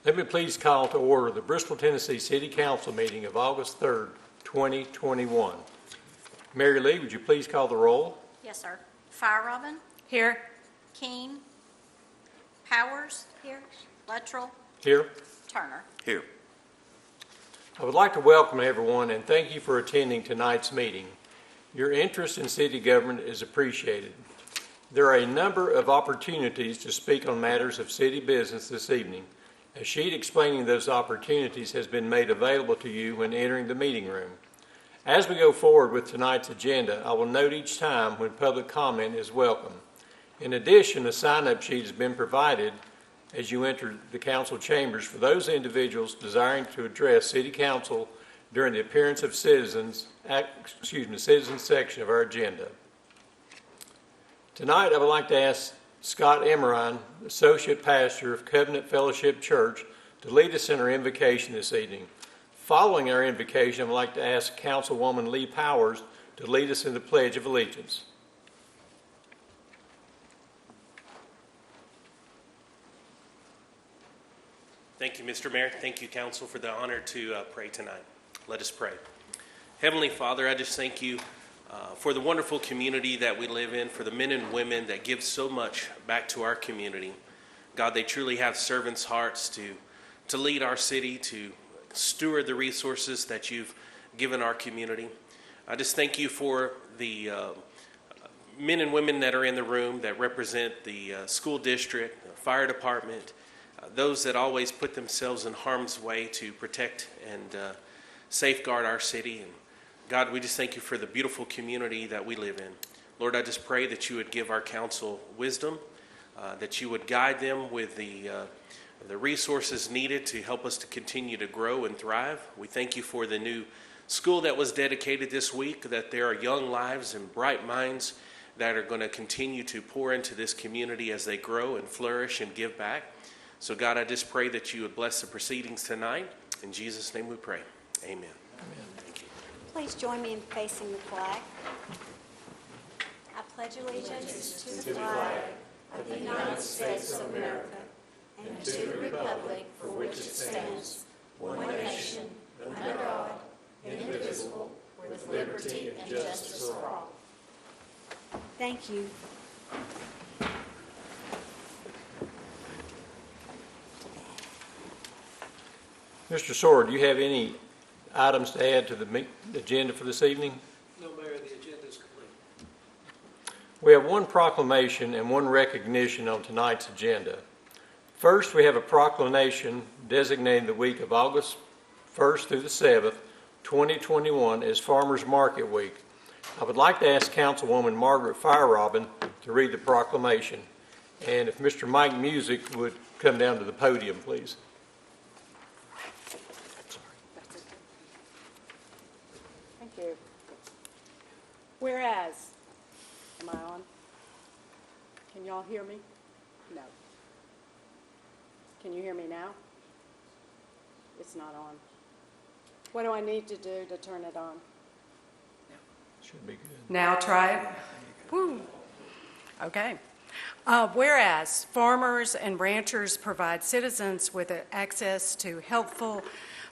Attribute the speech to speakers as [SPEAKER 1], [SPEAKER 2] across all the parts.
[SPEAKER 1] Let me please call to order the Bristol, Tennessee City Council meeting of August 3rd, 2021. Mary Lee, would you please call the roll?
[SPEAKER 2] Yes, sir. Feierabend.
[SPEAKER 3] Here.
[SPEAKER 2] Keene. Powers. Here. Luttrell.
[SPEAKER 1] Here.
[SPEAKER 2] Turner.
[SPEAKER 4] Here.
[SPEAKER 1] I would like to welcome everyone and thank you for attending tonight's meeting. Your interest in city government is appreciated. There are a number of opportunities to speak on matters of city business this evening. A sheet explaining those opportunities has been made available to you when entering the meeting room. As we go forward with tonight's agenda, I will note each time when public comment is welcome. In addition, a sign-up sheet has been provided as you enter the council chambers for those individuals desiring to address City Council during the appearance of citizens section of our agenda. Tonight, I would like to ask Scott Emeron, Associate Pastor of Covenant Fellowship Church, to lead us in our invocation this evening. Following our invocation, I would like to ask Councilwoman Lee Powers to lead us in the Pledge of Allegiance.
[SPEAKER 5] Thank you, Mr. Mayor. Thank you, Council, for the honor to pray tonight. Let us pray. Heavenly Father, I just thank you for the wonderful community that we live in, for the men and women that give so much back to our community. God, they truly have servants' hearts to lead our city, to steward the resources that you've given our community. I just thank you for the men and women that are in the room that represent the school district, the fire department, those that always put themselves in harm's way to protect and safeguard our city. And God, we just thank you for the beautiful community that we live in. Lord, I just pray that you would give our council wisdom, that you would guide them with the resources needed to help us to continue to grow and thrive. We thank you for the new school that was dedicated this week, that there are young lives and bright minds that are going to continue to pour into this community as they grow and flourish and give back. So God, I just pray that you would bless the proceedings tonight. In Jesus' name we pray. Amen.
[SPEAKER 1] Amen.
[SPEAKER 5] Thank you.
[SPEAKER 6] Please join me in facing the flag. I pledge allegiance to the flag of the United States of America and to the republic for which it stands, one nation, under God, indivisible, with liberty and justice for all. Thank you.
[SPEAKER 1] Mr. Sword, do you have any items to add to the agenda for this evening?
[SPEAKER 7] No, Mayor, the agenda is complete.
[SPEAKER 1] We have one proclamation and one recognition on tonight's agenda. First, we have a proclamation designating the week of August 1st through the 7th, 2021 as Farmers Market Week. I would like to ask Councilwoman Margaret Feierabend to read the proclamation. And if Mr. Mike Music would come down to the podium, please.
[SPEAKER 3] Thank you. Whereas, am I on? Can y'all hear me? No. Can you hear me now? It's not on. What do I need to do to turn it on?
[SPEAKER 1] Should be good.
[SPEAKER 3] Now try it. Woo. Okay. Whereas farmers and ranchers provide citizens with access to healthful,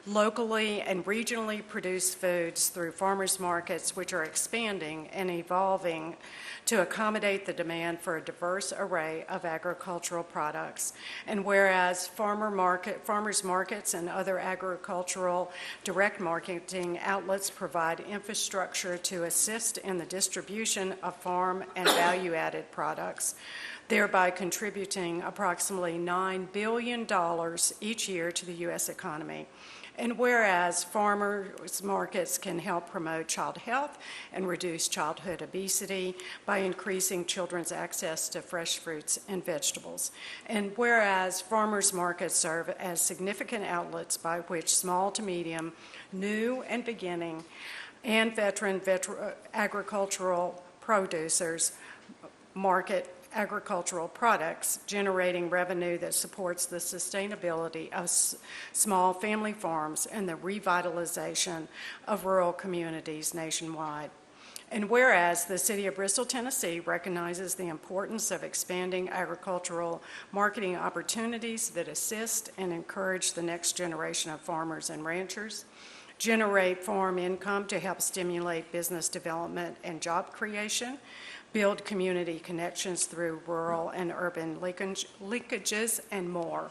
[SPEAKER 3] locally and regionally produced foods through farmers markets, which are expanding and evolving to accommodate the demand for a diverse array of agricultural products. And whereas farmers markets and other agricultural direct marketing outlets provide infrastructure to assist in the distribution of farm and value-added products, thereby contributing approximately $9 billion each year to the U.S. economy. And whereas farmers markets can help promote child health and reduce childhood obesity by increasing children's access to fresh fruits and vegetables. And whereas farmers markets serve as significant outlets by which small to medium, new and beginning, and veteran agricultural producers market agricultural products, generating revenue that supports the sustainability of small family farms and the revitalization of rural communities nationwide. And whereas the City of Bristol, Tennessee recognizes the importance of expanding agricultural marketing opportunities that assist and encourage the next generation of farmers and ranchers, generate farm income to help stimulate business development and job creation, build community connections through rural and urban linkages, and more.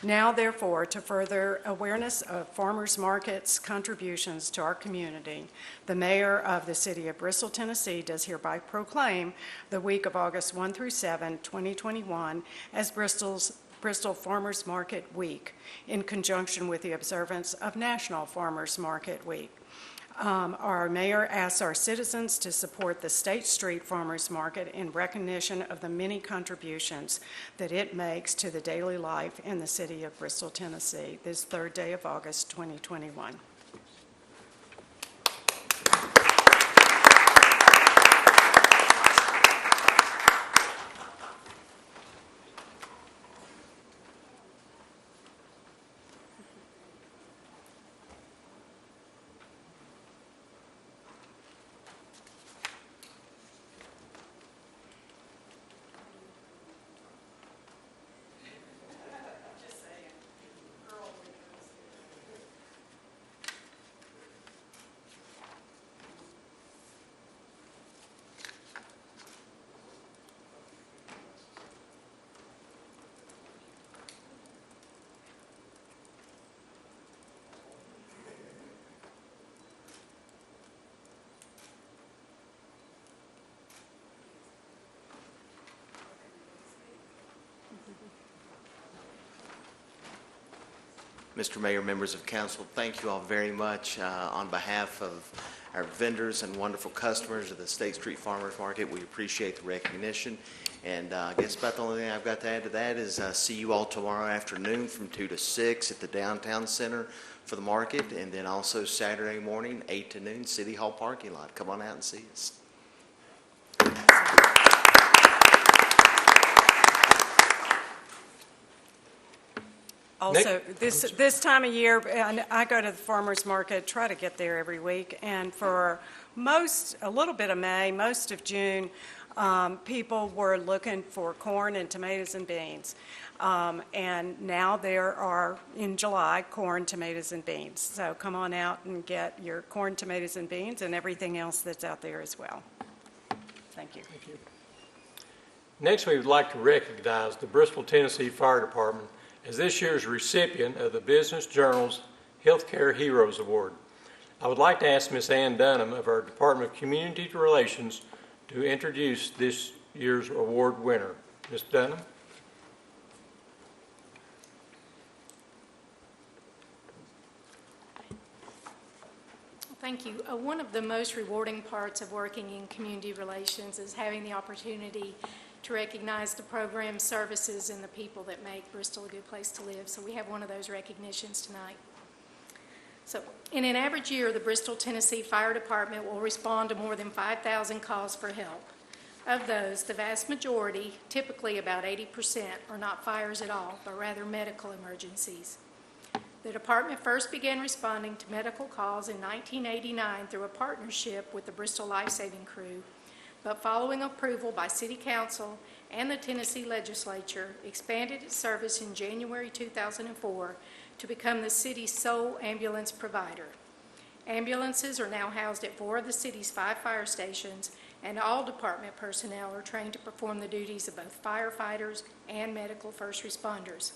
[SPEAKER 3] Now, therefore, to further awareness of farmers markets' contributions to our community, the mayor of the City of Bristol, Tennessee does hereby proclaim the week of August 1 through 7, 2021 as Bristol Farmers Market Week in conjunction with the observance of National Farmers Market Week. Our mayor asks our citizens to support the State Street Farmers Market in recognition of the many contributions that it makes to the daily life in the city of Bristol, Tennessee, this third day of August, 2021.
[SPEAKER 4] Mr. Mayor, members of council, thank you all very much. On behalf of our vendors and wonderful customers of the State Street Farmers Market, we appreciate the recognition. And I guess about the only thing I've got to add to that is see you all tomorrow afternoon from 2 to 6 at the downtown center for the market, and then also Saturday morning, 8 to noon, City Hall parking lot. Come on out and see us.
[SPEAKER 3] Also, this time of year, and I go to the farmer's market, try to get there every week, and for a little bit of May, most of June, people were looking for corn and tomatoes and beans. And now there are, in July, corn, tomatoes, and beans. So come on out and get your corn, tomatoes, and beans and everything else that's out there as well. Thank you.
[SPEAKER 1] Thank you. Next, we would like to recognize the Bristol, Tennessee Fire Department as this year's recipient of the Business Journal's Healthcare Heroes Award. I would like to ask Ms. Ann Dunham of our Department of Community Relations to introduce this year's award winner. Ms. Dunham?
[SPEAKER 8] Thank you. One of the most rewarding parts of working in community relations is having the opportunity to recognize the programs, services, and the people that make Bristol a good place to live. So we have one of those recognitions tonight. So in an average year, the Bristol, Tennessee Fire Department will respond to more than 5,000 calls for help. Of those, the vast majority, typically about 80%, are not fires at all, but rather medical emergencies. The department first began responding to medical calls in 1989 through a partnership with the Bristol Life Saving Crew, but following approval by City Council and the Tennessee Legislature, expanded its service in January 2004 to become the city's sole ambulance provider. Ambulances are now housed at 4 of the city's 5 fire stations, and all department personnel are trained to perform the duties of both firefighters and medical first responders.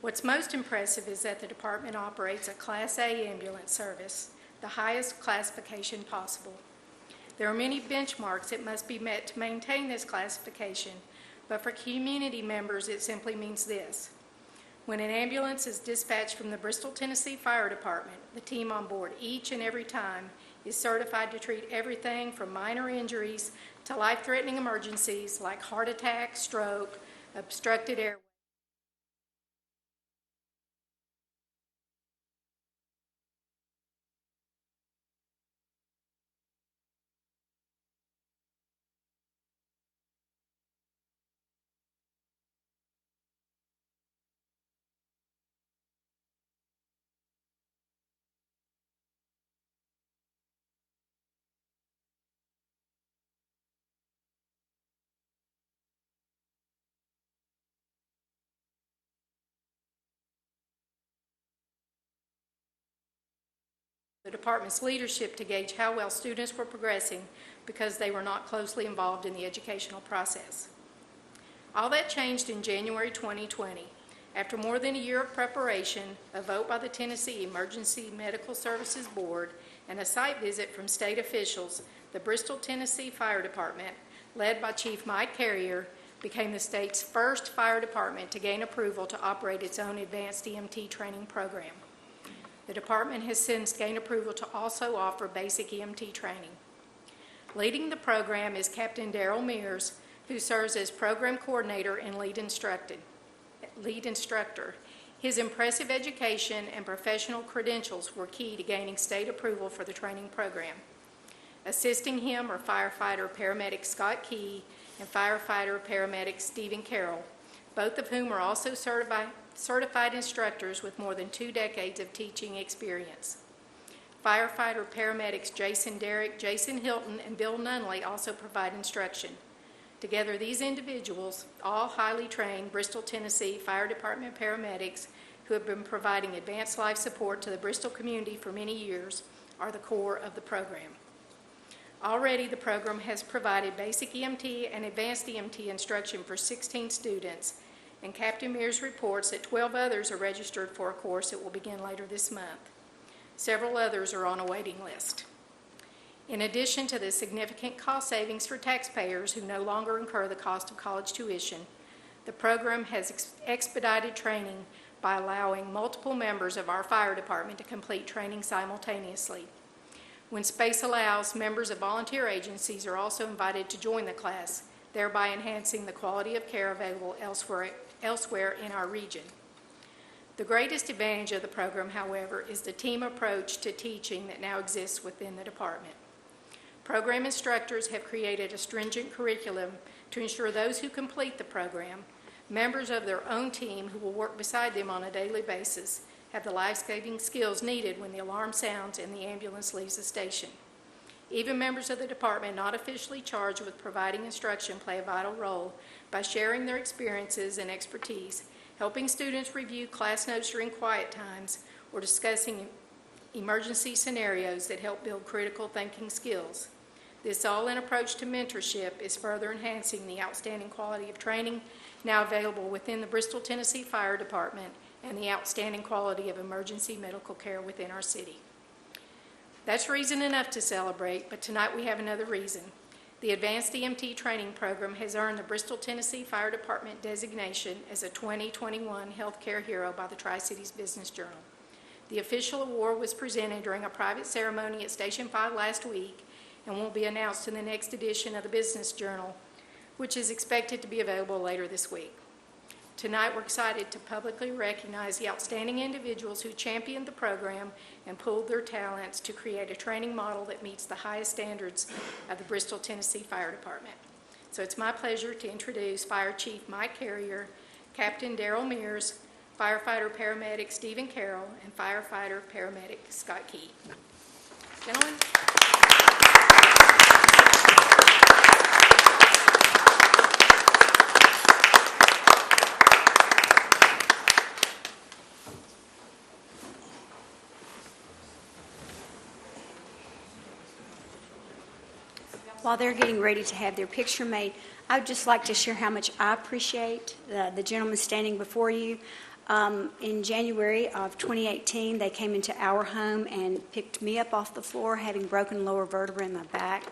[SPEAKER 8] What's most impressive is that the department operates a Class A ambulance service, the highest classification possible. There are many benchmarks that must be met to maintain this classification, but for community members, it simply means this. When an ambulance is dispatched from the Bristol, Tennessee Fire Department, the team on board each and every time is certified to treat everything from minor injuries to life-threatening emergencies like heart attack, stroke, obstructed airway. the department's leadership to gauge how well students were progressing because they were not closely involved in the educational process. All that changed in January 2020. After more than a year of preparation, a vote by the Tennessee Emergency Medical Services Board, and a site visit from state officials, the Bristol, Tennessee Fire Department, led by Chief Mike Carrier, became the state's first fire department to gain approval to operate its own advanced EMT training program. The department has since gained approval to also offer basic EMT training. Leading the program is Captain Daryl Mears, who serves as program coordinator and lead instructor. His impressive education and professional credentials were key to gaining state approval for the training program. Assisting him are firefighter paramedic Scott Key and firefighter paramedic Stephen Carroll, both of whom are also certified instructors with more than 2 decades of teaching experience. Firefighter paramedics Jason Derrick, Jason Hilton, and Bill Nunley also provide instruction. Together, these individuals, all highly trained Bristol, Tennessee Fire Department paramedics who have been providing advanced life support to the Bristol community for many years, are the core of the program. Already, the program has provided basic EMT and advanced EMT instruction for 16 students, and Captain Mears reports that 12 others are registered for a course that will begin later this month. Several others are on a waiting list. In addition to the significant cost savings for taxpayers who no longer incur the cost of college tuition, the program has expedited training by allowing multiple members of our fire department to complete training simultaneously. When space allows, members of volunteer agencies are also invited to join the class, thereby enhancing the quality of care available elsewhere in our region. The greatest advantage of the program, however, is the team approach to teaching that now exists within the department. Program instructors have created a stringent curriculum to ensure those who complete the program, members of their own team who will work beside them on a daily basis, have the life-saving skills needed when the alarm sounds and the ambulance leaves the station. Even members of the department not officially charged with providing instruction play a vital role by sharing their experiences and expertise, helping students review class notes during quiet times, or discussing emergency scenarios that help build critical thinking skills. This all-in approach to mentorship is further enhancing the outstanding quality of training now available within the Bristol, Tennessee Fire Department and the outstanding quality of emergency medical care within our city. That's reason enough to celebrate, but tonight we have another reason. The Advanced EMT Training Program has earned the Bristol, Tennessee Fire Department designation as a 2021 Healthcare Hero by the Tri-Cities Business Journal. The official award was presented during a private ceremony at Station 5 last week and will be announced in the next edition of the Business Journal, which is expected to be available later this week. Tonight, we're excited to publicly recognize the outstanding individuals who championed the program and pooled their talents to create a training model that meets the highest standards of the Bristol, Tennessee Fire Department. So it's my pleasure to introduce Fire Chief Mike Carrier, Captain Daryl Mears, Firefighter Paramedic Stephen Carroll, and Firefighter Paramedic Scott Key. Gentlemen.
[SPEAKER 6] While they're getting ready to have their picture made, I would just like to share how much I appreciate the gentleman standing before you. In January of 2018, they came into our home and picked me up off the floor, having broken lower vertebra in my back.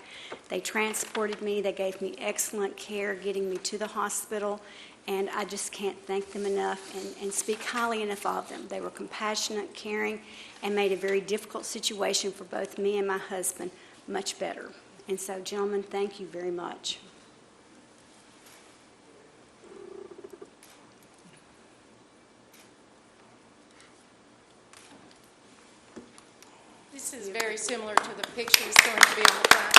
[SPEAKER 6] They transported me. They gave me excellent care, getting me to the hospital, and I just can't thank them enough and speak highly enough of them. They were compassionate, caring, and made a very difficult situation for both me and my husband much better. And so, gentlemen, thank you very much.
[SPEAKER 8] This is very similar to the picture that's going to be on the front.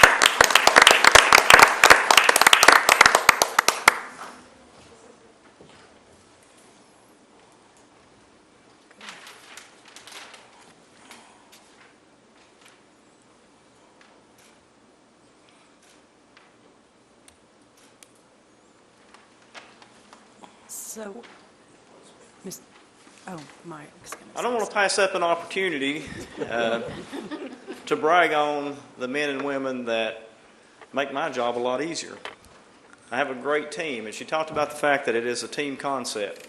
[SPEAKER 3] So, Oh, Mike's going to
[SPEAKER 9] I don't want to pass up an opportunity to brag on the men and women that make my job a lot easier. I have a great team, and she talked about the fact that it is a team concept.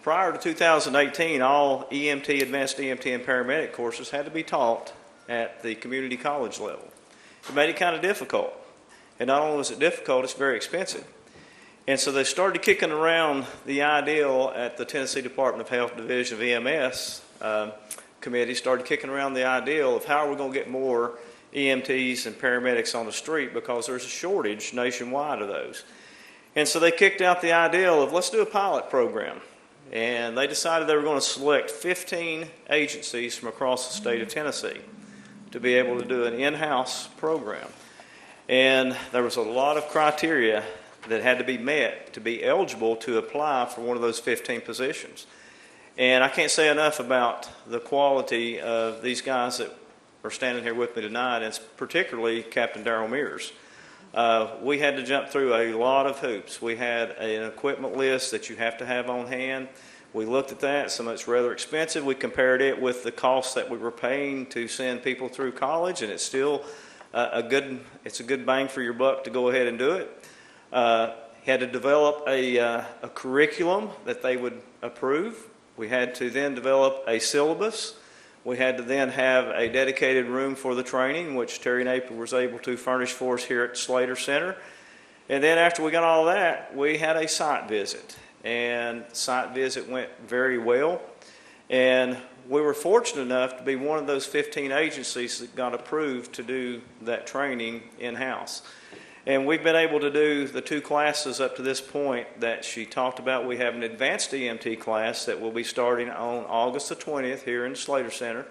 [SPEAKER 9] Prior to 2018, all EMT, advanced EMT, and paramedic courses had to be taught at the community college level. It made it kind of difficult. And not only was it difficult, it's very expensive. And so they started kicking around the ideal at the Tennessee Department of Health Division of EMS committee, started kicking around the ideal of how are we going to get more EMTs and paramedics on the street, because there's a shortage nationwide of those. And so they kicked out the ideal of let's do a pilot program. And they decided they were going to select 15 agencies from across the state of Tennessee to be able to do an in-house program. And there was a lot of criteria that had to be met to be eligible to apply for one of those 15 positions. And I can't say enough about the quality of these guys that are standing here with me tonight, and particularly Captain Darrell Mears. We had to jump through a lot of hoops. We had an equipment list that you have to have on hand. We looked at that. Some of it's rather expensive. We compared it with the costs that we were paying to send people through college, and it's still a good bang for your buck to go ahead and do it. Had to develop a curriculum that they would approve. We had to then develop a syllabus. We had to then have a dedicated room for the training, which Terry Napier was able to furnish for us here at Slater Center. And then after we got all that, we had a site visit. And the site visit went very well. And we were fortunate enough to be one of those 15 agencies that got approved to do that training in-house. And we've been able to do the 2 classes up to this point that she talked about. We have an advanced EMT class that will be starting on August the 20th here in the Slater Center.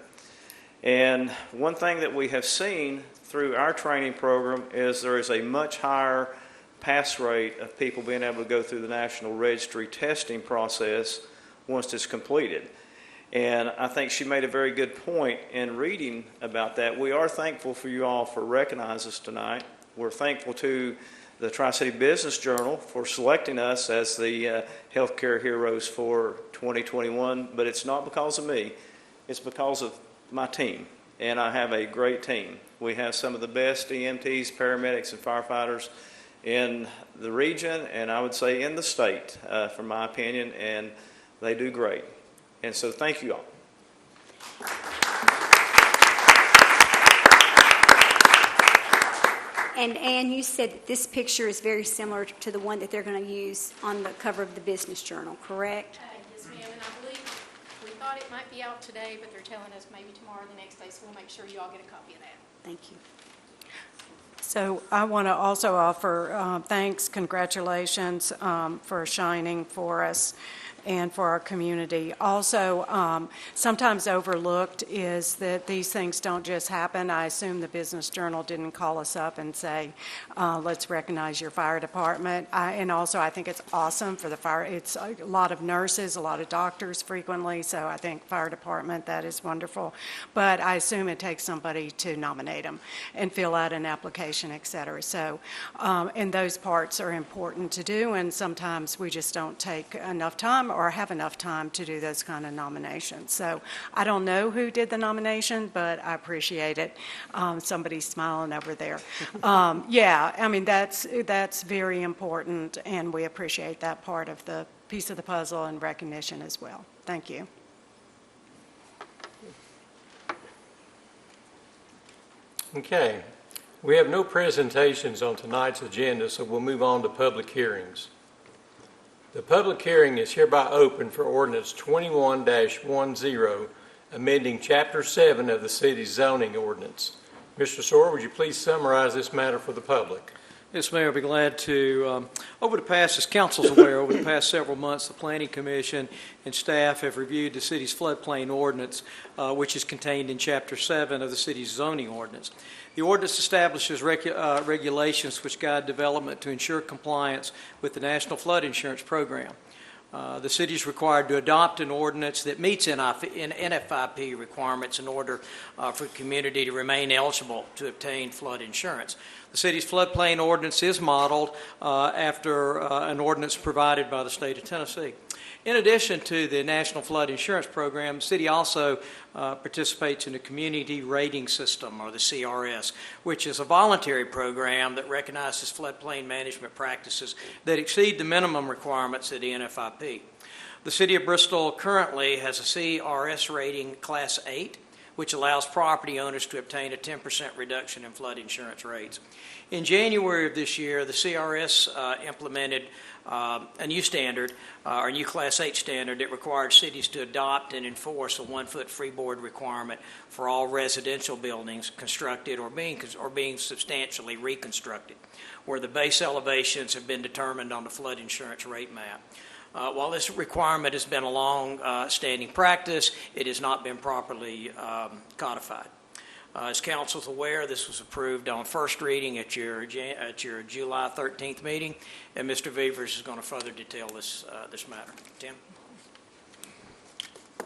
[SPEAKER 9] And one thing that we have seen through our training program is there is a much higher pass rate of people being able to go through the National Registry testing process once it's completed. And I think she made a very good point in reading about that. We are thankful for you all for recognizing us tonight. We're thankful to the Tri-City Business Journal for selecting us as the Healthcare Heroes for 2021, but it's not because of me. It's because of my team, and I have a great team. We have some of the best EMTs, paramedics, and firefighters in the region, and I would say in the state, from my opinion, and they do great. And so thank you all.
[SPEAKER 6] And Ann, you said that this picture is very similar to the one that they're going to use on the cover of the Business Journal, correct?
[SPEAKER 8] Yes, ma'am, and I believe we thought it might be out today, but they're telling us maybe tomorrow or the next day, so we'll make sure you all get a copy of that.
[SPEAKER 6] Thank you.
[SPEAKER 3] So I want to also offer thanks, congratulations for shining for us and for our community. Also, sometimes overlooked is that these things don't just happen. I assume the Business Journal didn't call us up and say, let's recognize your fire department. And also, I think it's awesome for the fire. It's a lot of nurses, a lot of doctors frequently, so I think fire department, that is wonderful. But I assume it takes somebody to nominate them and fill out an application, et cetera. So, and those parts are important to do, and sometimes we just don't take enough time or have enough time to do those kind of nominations. So I don't know who did the nomination, but I appreciate it. Somebody's smiling over there. Yeah, I mean, that's very important, and we appreciate that part of the piece of the puzzle and recognition as well. Thank you.
[SPEAKER 1] Okay. We have no presentations on tonight's agenda, so we'll move on to public hearings. The public hearing is hereby open for ordinance 21-10, amending Chapter 7 of the city's zoning ordinance. Mr. Sawyer, would you please summarize this matter for the public?
[SPEAKER 7] Yes, Mayor, I'll be glad to. As council's aware, over the past several months, the Planning Commission and staff have reviewed the city's floodplain ordinance, which is contained in Chapter 7 of the city's zoning ordinance. The ordinance establishes regulations which guide development to ensure compliance with the National Flood Insurance Program. The city is required to adopt an ordinance that meets NFIP requirements in order for the community to remain eligible to obtain flood insurance. The city's floodplain ordinance is modeled after an ordinance provided by the state of Tennessee. In addition to the National Flood Insurance Program, the city also participates in the Community Rating System, or the CRS, which is a voluntary program that recognizes floodplain management practices that exceed the minimum requirements of the NFIP. The City of Bristol currently has a CRS rating Class 8, which allows property owners to obtain a 10% reduction in flood insurance rates. In January of this year, the CRS implemented a new standard, or a new Class 8 standard that required cities to adopt and enforce a 1-foot freeboard requirement for all residential buildings constructed or being substantially reconstructed, where the base elevations have been determined on the flood insurance rate map. While this requirement has been a long-standing practice, it has not been properly codified. As council is aware, this was approved on first reading at your July 13th meeting, and Mr. Vevers is going to further detail this matter. Tim?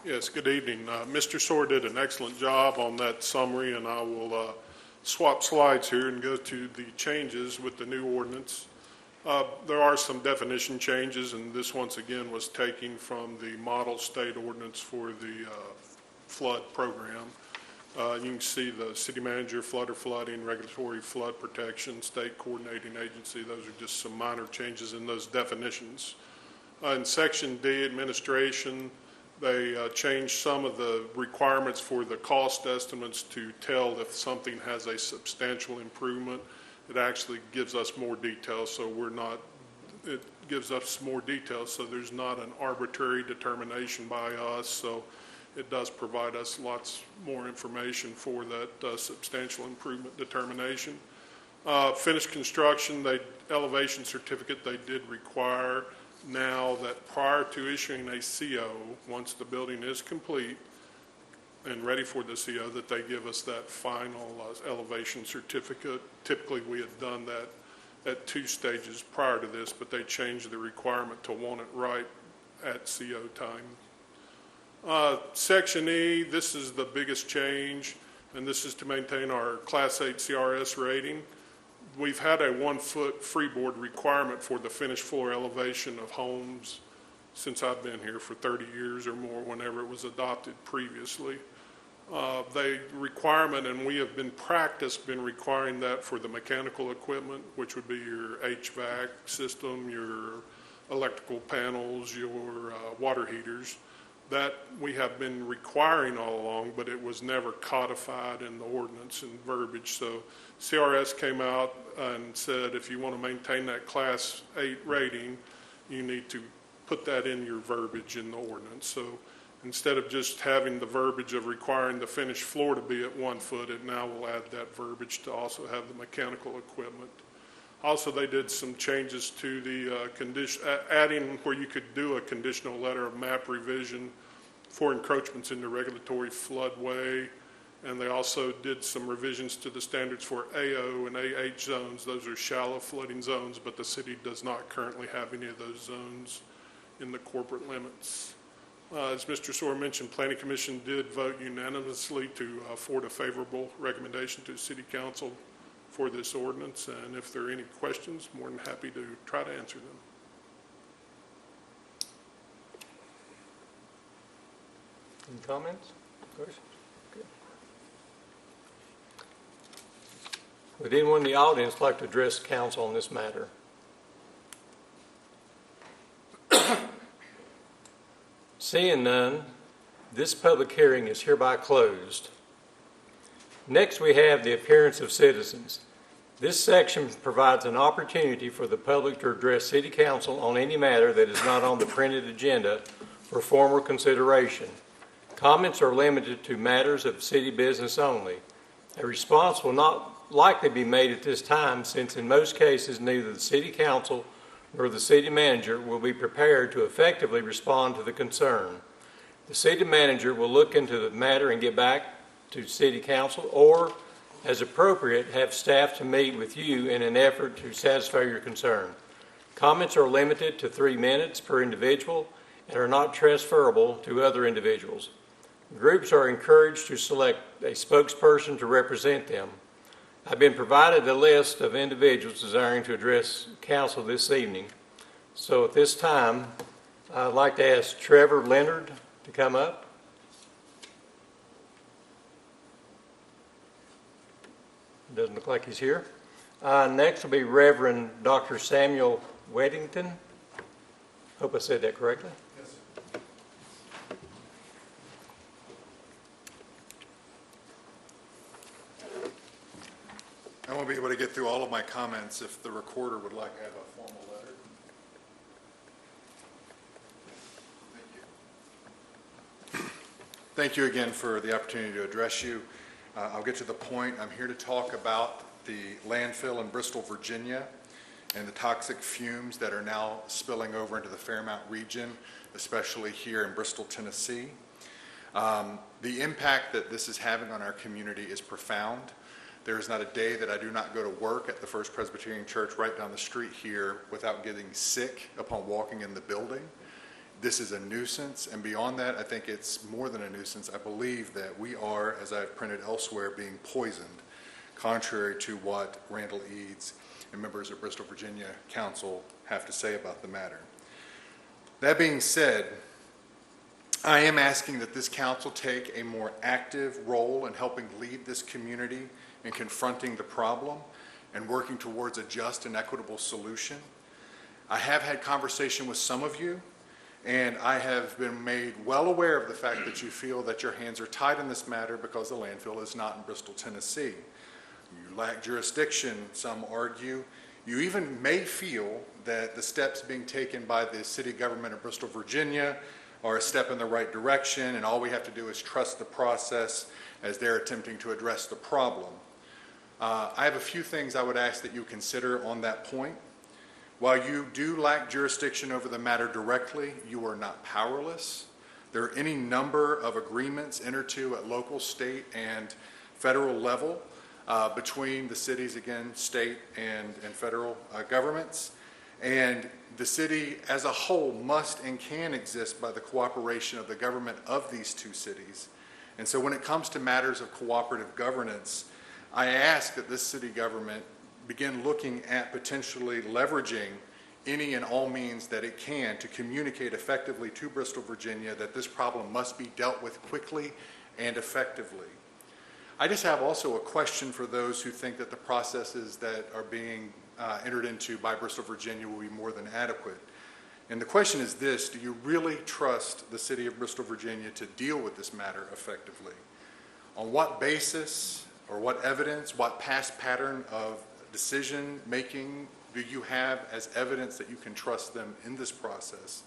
[SPEAKER 10] Yes, good evening. Mr. Soar did an excellent job on that summary, and I will swap slides here and go to the changes with the new ordinance. There are some definition changes, and this once again was taken from the model state ordinance for the flood program. You can see the city manager, flood or flooding, regulatory flood protection, state coordinating agency. Those are just some minor changes in those definitions. In section D, administration, they changed some of the requirements for the cost estimates to tell if something has a substantial improvement. It actually gives us more details, so it gives us more details, so there's not an arbitrary determination by us, so it does provide us lots more information for that substantial improvement determination. Finished construction, elevation certificate they did require now that prior to issuing a CO, once the building is complete and ready for the CO, that they give us that final elevation certificate. Typically, we had done that at 2 stages prior to this, but they changed the requirement to want it right at CO time. Section E, this is the biggest change, and this is to maintain our Class 8 CRS rating. We've had a 1-foot freeboard requirement for the finished floor elevation of homes since I've been here for 30 years or more, whenever it was adopted previously. The requirement, and we have been requiring that for the mechanical equipment, which would be your HVAC system, your electrical panels, your water heaters. That we have been requiring all along, but it was never codified in the ordinance and verbiage. So CRS came out and said if you want to maintain that Class 8 rating, you need to put that in your verbiage in the ordinance. So instead of just having the verbiage of requiring the finished floor to be at 1 foot, it now will add that verbiage to also have the mechanical equipment. Also, they did some changes to the adding where you could do a conditional letter of map revision for encroachments into regulatory floodway. And they also did some revisions to the standards for AO and AH zones. Those are shallow flooding zones, but the city does not currently have any of those zones in the corporate limits. As Mr. Soar mentioned, Planning Commission did vote unanimously to forward a favorable recommendation to City Council for this ordinance, and if there are any questions, more than happy to try to answer them.
[SPEAKER 1] Any comments? Questions? Good. Would anyone in the audience like to address council on this matter? Seeing none, this public hearing is hereby closed. Next, we have the appearance of citizens. This section provides an opportunity for the public to address City Council on any matter that is not on the printed agenda for formal consideration. Comments are limited to matters of city business only. A response will not likely be made at this time, since in most cases neither the City Council nor the City Manager will be prepared to effectively respond to the concern. The City Manager will look into the matter and get back to City Council, or, as appropriate, have staff to meet with you in an effort to satisfy your concern. Comments are limited to 3 minutes per individual and are not transferable to other individuals. Groups are encouraged to select a spokesperson to represent them. I've been provided a list of individuals desiring to address council this evening. So at this time, I'd like to ask Trevor Leonard to come up. Doesn't look like he's here. Next will be Reverend Dr. Samuel Weddington. Hope I said that correctly.
[SPEAKER 11] Yes. I won't be able to get through all of my comments if the recorder would like to have a formal letter. Thank you. Thank you again for the opportunity to address you. I'll get to the point. I'm here to talk about the landfill in Bristol, Virginia, and the toxic fumes that are now spilling over into the Fairmount region, especially here in Bristol, Tennessee. The impact that this is having on our community is profound. There is not a day that I do not go to work at the First Presbyterian Church right down the street here without getting sick upon walking in the building. This is a nuisance, and beyond that, I think it's more than a nuisance. I believe that we are, as I've printed elsewhere, being poisoned, contrary to what Randall Eads and members of Bristol, Virginia Council have to say about the matter. That being said, I am asking that this council take a more active role in helping lead this community in confronting the problem and working towards a just and equitable solution. I have had conversation with some of you, and I have been made well aware of the fact that you feel that your hands are tied in this matter because the landfill is not in Bristol, Tennessee. You lack jurisdiction, some argue. You even may feel that the steps being taken by the city government of Bristol, Virginia are a step in the right direction, and all we have to do is trust the process as they're attempting to address the problem. I have a few things I would ask that you consider on that point. While you do lack jurisdiction over the matter directly, you are not powerless. There are any number of agreements entered to at local, state, and federal level between the cities, again, state and federal governments. And the city as a whole must and can exist by the cooperation of the government of these two cities. And so when it comes to matters of cooperative governance, I ask that this city government begin looking at potentially leveraging any and all means that it can to communicate effectively to Bristol, Virginia, that this problem must be dealt with quickly and effectively. I just have also a question for those who think that the processes that are being entered into by Bristol, Virginia will be more than adequate. And the question is this: do you really trust the city of Bristol, Virginia to deal with this matter effectively? On what basis or what evidence, what past pattern of decision making do you have as evidence that you can trust them in this process?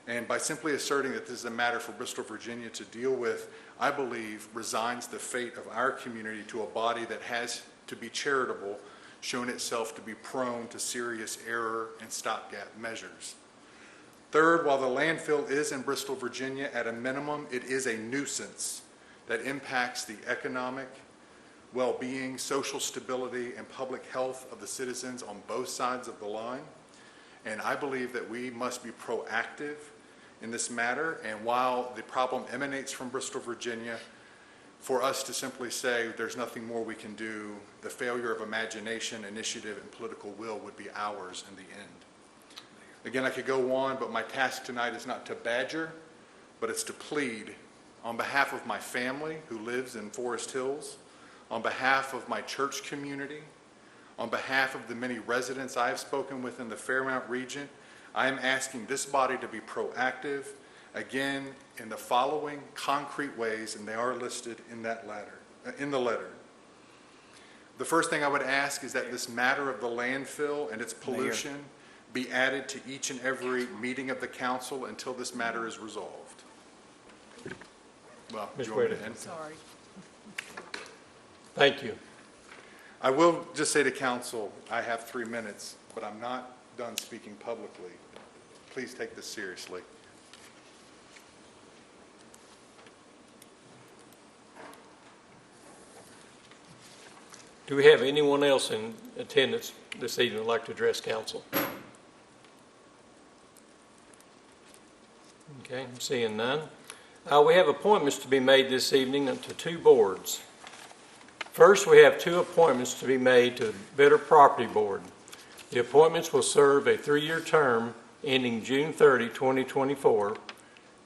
[SPEAKER 11] And by simply asserting that this is a matter for Bristol, Virginia to deal with, I believe resigns the fate of our community to a body that has, to be charitable, shown itself to be prone to serious error and stopgap measures. Third, while the landfill is in Bristol, Virginia, at a minimum, it is a nuisance that impacts the economic well-being, social stability, and public health of the citizens on both sides of the line. And I believe that we must be proactive in this matter. And while the problem emanates from Bristol, Virginia, for us to simply say there's nothing more we can do, the failure of imagination, initiative, and political will would be ours in the end. Again, I could go on, but my task tonight is not to badger, but it's to plead on behalf of my family who lives in Forest Hills, on behalf of my church community, on behalf of the many residents I have spoken with in the Fairmount region. I am asking this body to be proactive, again, in the following concrete ways, and they are listed in the letter. The first thing I would ask is that this matter of the landfill and its pollution be added to each and every meeting of the council until this matter is resolved. Well, do you want me to end?
[SPEAKER 3] Sorry.
[SPEAKER 1] Thank you.
[SPEAKER 11] I will just say to council, I have 3 minutes, but I'm not done speaking publicly. Please take this seriously.
[SPEAKER 1] Do we have anyone else in attendance this evening who'd like to address council? Okay, I'm seeing none. We have appointments to be made this evening to 2 boards. First, we have 2 appointments to be made to the Better Property Board. The appointments will serve a 3-year term ending June 30, 2024.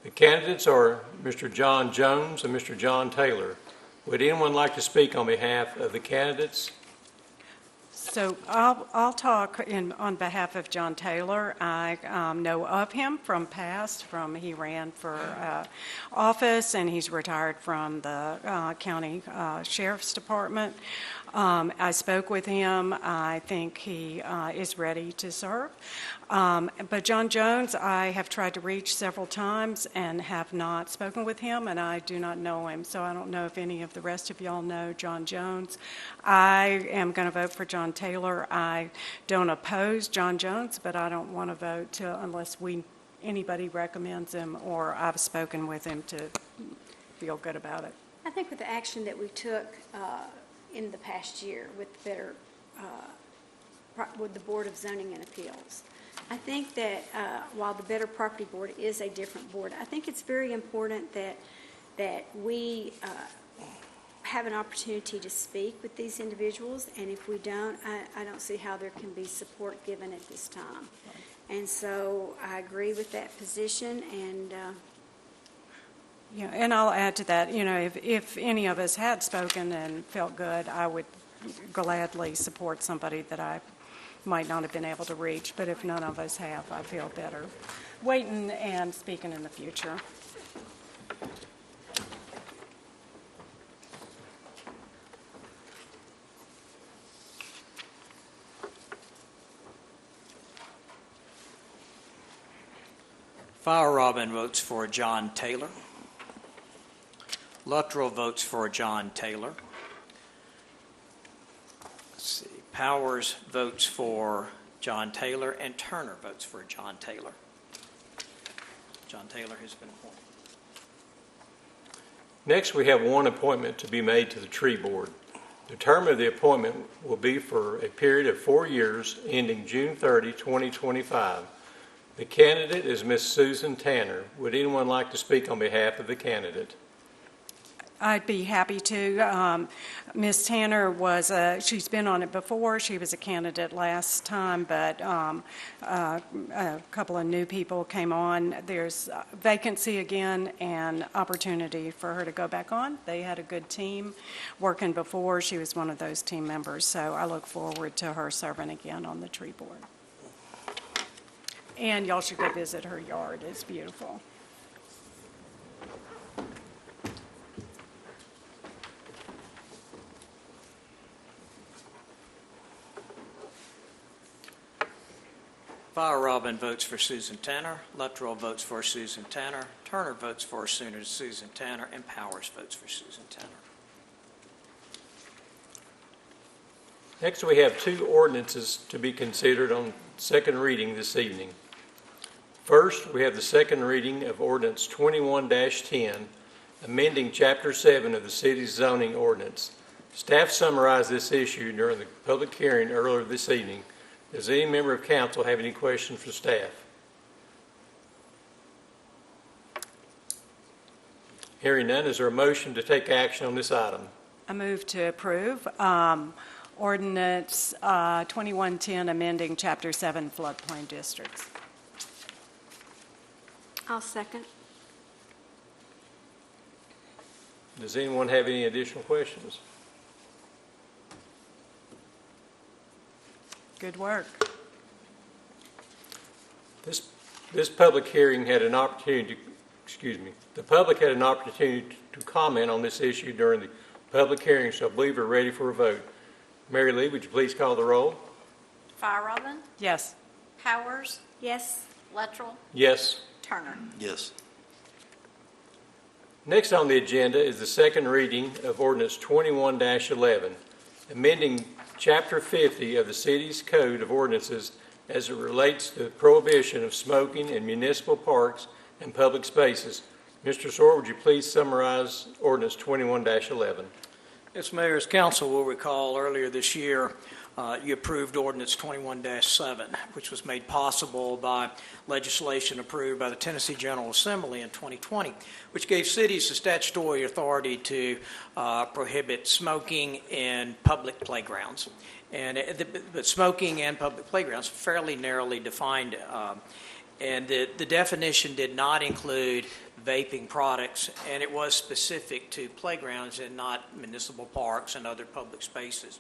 [SPEAKER 1] The candidates are Mr. John Jones and Mr. John Taylor. Would anyone like to speak on behalf of the candidates?
[SPEAKER 3] So I'll talk on behalf of John Taylor. I know of him from past, he ran for office, and he's retired from the county sheriff's department. I spoke with him. I think he is ready to serve. But John Jones, I have tried to reach several times and have not spoken with him, and I do not know him. So I don't know if any of the rest of y'all know John Jones. I am going to vote for John Taylor. I don't oppose John Jones, but I don't want to vote unless anybody recommends him or I've spoken with him to feel good about it.
[SPEAKER 6] I think with the action that we took in the past year with with the Board of Zoning and Appeals, I think that while the Better Property Board is a different board, I think it's very important that we have an opportunity to speak with these individuals, and if we don't, I don't see how there can be support given at this time. And so I agree with that position, and
[SPEAKER 3] Yeah, and I'll add to that, if any of us had spoken and felt good, I would gladly support somebody that I might not have been able to reach, but if none of us have, I feel better waiting and speaking in the future.
[SPEAKER 12] Fire Robin votes for John Taylor. Luttrell votes for John Taylor. Let's see. Powers votes for John Taylor, and Turner votes for John Taylor. John Taylor has been appointed.
[SPEAKER 1] Next, we have one appointment to be made to the Tree Board. The term of the appointment will be for a period of 4 years, ending June 30, 2025. The candidate is Ms. Susan Tanner. Would anyone like to speak on behalf of the candidate?
[SPEAKER 3] I'd be happy to. Ms. Tanner she's been on it before. She was a candidate last time, but a couple of new people came on. There's a vacancy again and opportunity for her to go back on. They had a good team working before. She was one of those team members, so I look forward to her serving again on the Tree Board. And y'all should go visit her yard. It's beautiful.
[SPEAKER 12] Fire Robin votes for Susan Tanner. Luttrell votes for Susan Tanner. Turner votes for Susan Tanner. And Powers votes for Susan Tanner.
[SPEAKER 1] Next, we have two ordinances to be considered on second reading this evening. First, we have the second reading of Ordinance 21-10, amending Chapter 7 of the city's zoning ordinance. Staff summarized this issue during the public hearing earlier this evening. Does any member of council have any questions for staff? Hearing none, is there a motion to take action on this item?
[SPEAKER 3] I move to approve Ordinance 2110, amending Chapter 7 floodplain districts.
[SPEAKER 6] I'll second.
[SPEAKER 1] Does anyone have any additional questions?
[SPEAKER 3] Good work.
[SPEAKER 1] This public hearing had an opportunity, the public had an opportunity to comment on this issue during the public hearing, so I believe we're ready for a vote. Mary Lee, would you please call the roll?
[SPEAKER 2] Fire Robin,
[SPEAKER 3] Yes.
[SPEAKER 2] Powers,
[SPEAKER 6] Yes.
[SPEAKER 2] Luttrell,
[SPEAKER 1] Yes.
[SPEAKER 2] Turner.
[SPEAKER 4] Yes.
[SPEAKER 1] Next on the agenda is the second reading of Ordinance 21-11, amending Chapter 50 of the city's Code of Ordinances as it relates to the prohibition of smoking in municipal parks and public spaces. Mr. Sawyer, would you please summarize Ordinance 21-11?
[SPEAKER 7] Yes, Mayor, as council will recall, earlier this year, you approved Ordinance 21-7, which was made possible by legislation approved by the Tennessee General Assembly in 2020, which gave cities the statutory authority to prohibit smoking in public playgrounds. But smoking and public playgrounds are fairly narrowly defined
[SPEAKER 12] And the definition did not include vaping products, and it was specific to playgrounds and not municipal parks and other public spaces.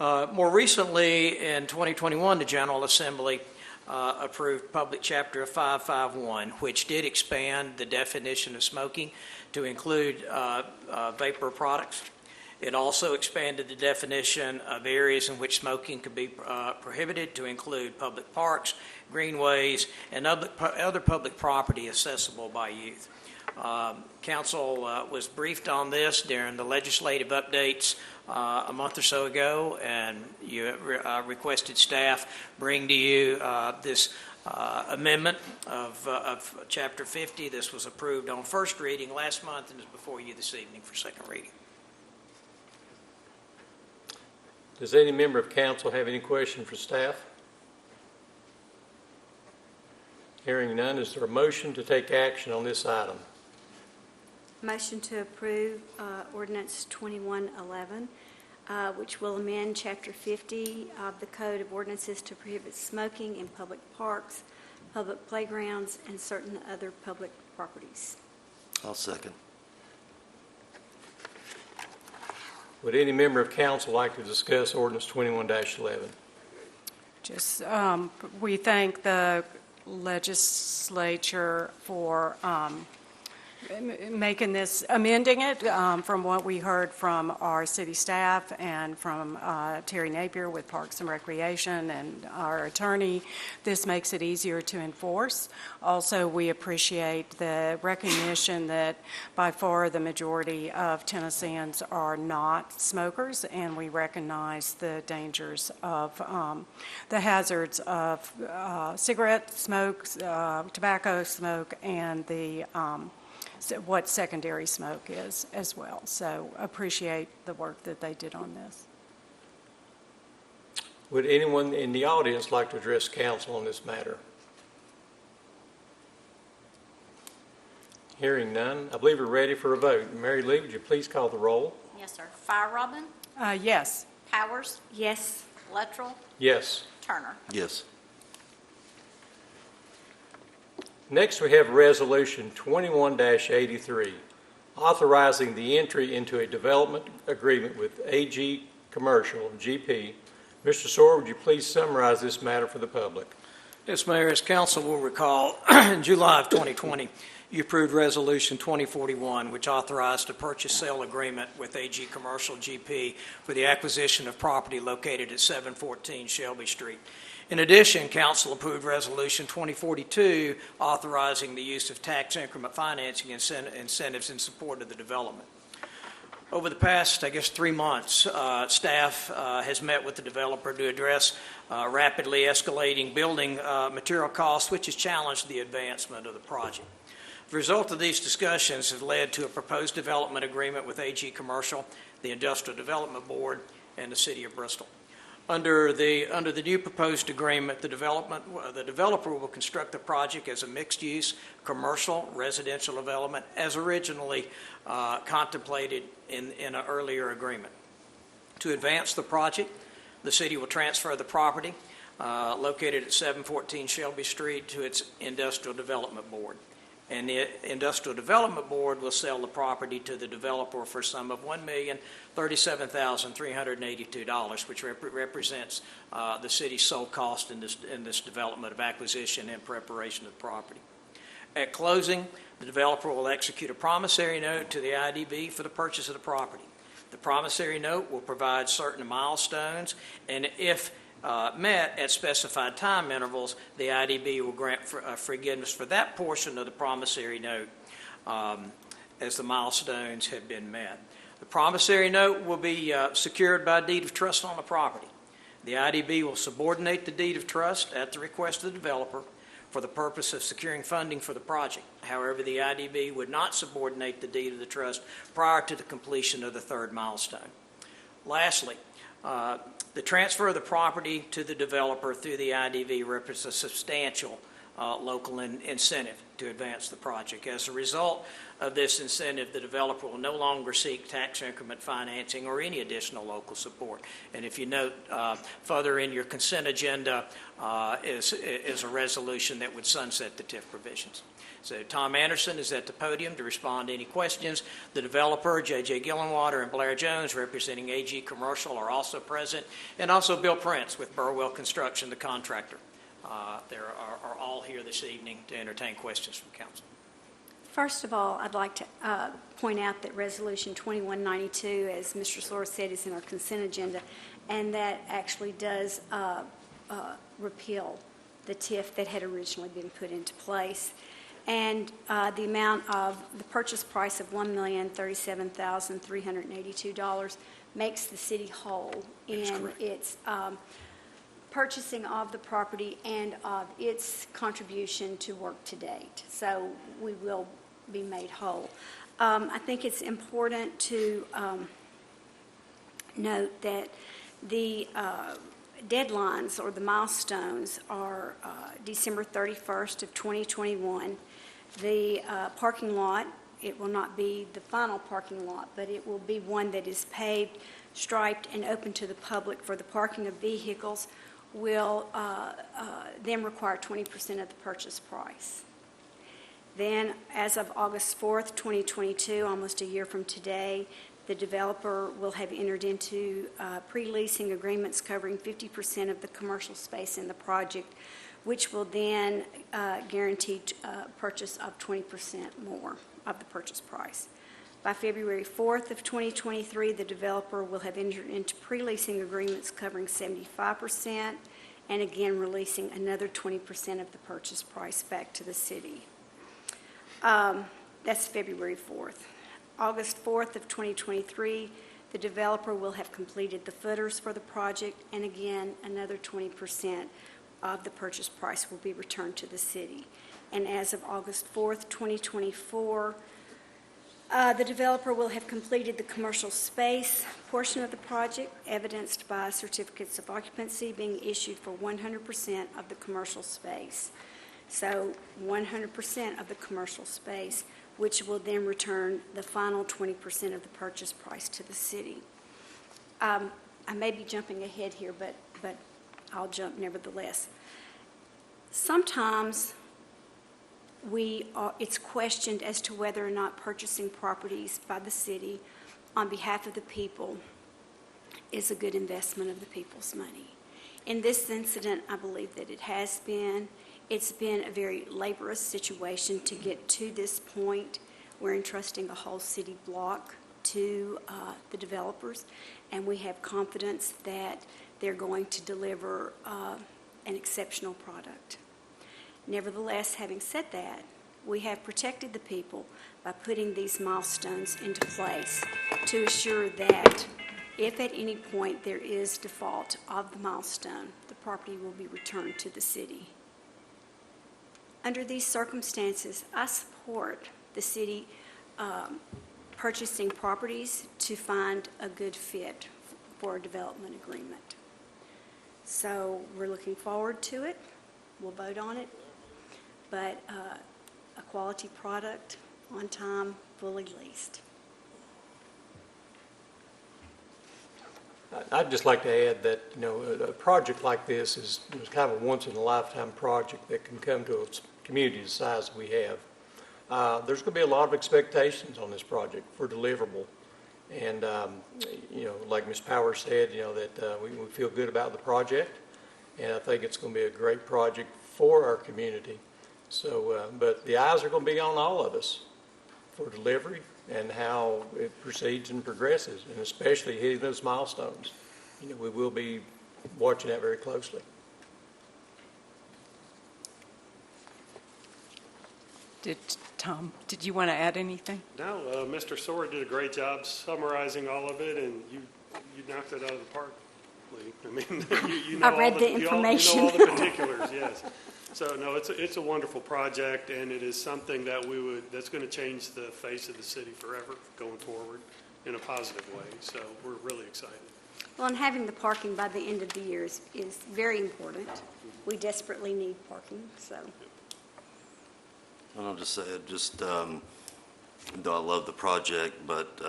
[SPEAKER 12] More recently, in 2021, the General Assembly approved Public Chapter 551, which did expand the definition of smoking to include vapor products. It also expanded the definition of areas in which smoking could be prohibited to include public parks, greenways, and other public property accessible by youth. Council was briefed on this during the legislative updates a month or so ago, and you requested staff bring to you this amendment of Chapter 50. This was approved on first reading last month and is before you this evening for second reading.
[SPEAKER 1] Does any member of council have any question for staff? Hearing none, is there a motion to take action on this item?
[SPEAKER 6] Motion to approve ordinance 2111, which will amend Chapter 50 of the Code of Ordinances to prohibit smoking in public parks, public playgrounds, and certain other public properties.
[SPEAKER 13] I'll second.
[SPEAKER 1] Would any member of council like to discuss ordinance 21-11?
[SPEAKER 3] Just, we thank the legislature for making this, amending it from what we heard from our city staff and from Terry Napier with Parks and Recreation and our attorney. This makes it easier to enforce. Also, we appreciate the recognition that by far the majority of Tennesseans are not smokers, and we recognize the dangers of the hazards of cigarette smoke, tobacco smoke, and the what secondary smoke is as well. So appreciate the work that they did on this.
[SPEAKER 1] Would anyone in the audience like to address council on this matter? Hearing none, I believe we're ready for a vote. Mary Lee, would you please call the roll?
[SPEAKER 2] Yes, sir. Fire-Robin,
[SPEAKER 3] Yes.
[SPEAKER 2] Powers,
[SPEAKER 6] Yes.
[SPEAKER 2] Luttrell,
[SPEAKER 1] Yes.
[SPEAKER 2] Turner.
[SPEAKER 13] Yes.
[SPEAKER 1] Next, we have Resolution 21-83, authorizing the entry into a development agreement with AG Commercial, GP. Mr. Sawyer, would you please summarize this matter for the public?
[SPEAKER 12] Yes, Mayor, as council will recall, in July of 2020, you approved Resolution 2041, which authorized a purchase-sale agreement with AG Commercial GP for the acquisition of property located at 714 Shelby Street. In addition, council approved Resolution 2042, authorizing the use of tax increment financing incentives in support of the development. Over the past, 3 months, staff has met with the developer to address rapidly escalating building material costs, which has challenged the advancement of the project. The result of these discussions has led to a proposed development agreement with AG Commercial, the Industrial Development Board, and the City of Bristol. Under the new proposed agreement, the developer will construct the project as a mixed-use commercial residential development as originally contemplated in an earlier agreement. To advance the project, the city will transfer the property located at 714 Shelby Street to its Industrial Development Board. And the Industrial Development Board will sell the property to the developer for a sum of $1,037,382, which represents the city's sole cost in this development of acquisition and preparation of the property. At closing, the developer will execute a promissory note to the IDB for the purchase of the property. The promissory note will provide certain milestones, and if met at specified time intervals, the IDB will grant forgiveness for that portion of the promissory note as the milestones have been met. The promissory note will be secured by a deed of trust on the property. The IDB will subordinate the deed of trust at the request of the developer for the purpose of securing funding for the project. However, the IDB would not subordinate the deed of the trust prior to the completion of the third milestone. Lastly, the transfer of the property to the developer through the IDB represents a substantial local incentive to advance the project. As a result of this incentive, the developer will no longer seek tax increment financing or any additional local support. And if you note further in your consent agenda is a resolution that would sunset the TIF provisions. So Tom Anderson is at the podium to respond to any questions. The developer, J.J. Gillenwater and Blair Jones, representing AG Commercial, are also present, and also Bill Prince with Burwell Construction, the contractor. They are all here this evening to entertain questions from council.
[SPEAKER 6] First of all, I'd like to point out that Resolution 2192, as Mr. Sora said, is in our consent agenda, and that actually does repeal the TIF that had originally been put into place. And the amount of the purchase price of $1,037,382 makes the city whole in its purchasing of the property and of its contribution to work to date. So we will be made whole. I think it's important to note that the deadlines or the milestones are December 31st of 2021. The parking lot, it will not be the final parking lot, but it will be one that is paved, striped, and open to the public for the parking of vehicles, will then require 20% of the purchase price. Then, as of August 4th, 2022, almost a year from today, the developer will have entered into pre-leasing agreements covering 50% of the commercial space in the project, which will then guarantee purchase of 20% more of the purchase price. By February 4th of 2023, the developer will have entered into pre-leasing agreements covering 75% and again releasing another 20% of the purchase price back to the city. That's February 4th. August 4th of 2023, the developer will have completed the footers for the project, and again, another 20% of the purchase price will be returned to the city. And as of August 4th, 2024, the developer will have completed the commercial space portion of the project, evidenced by certificates of occupancy being issued for 100% of the commercial space. So 100% of the commercial space, which will then return the final 20% of the purchase price to the city. I may be jumping ahead here, but I'll jump nevertheless. Sometimes it's questioned as to whether or not purchasing properties by the city on behalf of the people is a good investment of the people's money. In this incident, I believe that it has been. It's been a very laborious situation to get to this point. We're entrusting a whole city block to the developers, and we have confidence that they're going to deliver an exceptional product. Nevertheless, having said that, we have protected the people by putting these milestones into place to assure that if at any point there is default of the milestone, the property will be returned to the city. Under these circumstances, I support the city purchasing properties to find a good fit for a development agreement. So we're looking forward to it. We'll vote on it. But a quality product, on time, fully leased.
[SPEAKER 1] I'd just like to add that, a project like this is kind of a once-in-a-lifetime project that can come to a community the size we have. There's going to be a lot of expectations on this project for deliverable. And, like Ms. Powers said, that we feel good about the project. And I think it's going to be a great project for our community. So, but the eyes are going to be on all of us for delivery and how it proceeds and progresses, and especially hitting those milestones. We will be watching that very closely.
[SPEAKER 3] Tom, did you want to add anything?
[SPEAKER 13] No, Mr. Sora did a great job summarizing all of it, and you knocked it out of the park, Lee. I mean, you know
[SPEAKER 6] I read the information.
[SPEAKER 13] You know all the particulars, yes. So no, it's a wonderful project, and it is something that that's going to change the face of the city forever going forward in a positive way. So we're really excited.
[SPEAKER 6] Well, and having the parking by the end of the year is very important. We desperately need parking, so.
[SPEAKER 14] And I'll just say, though I love the project, but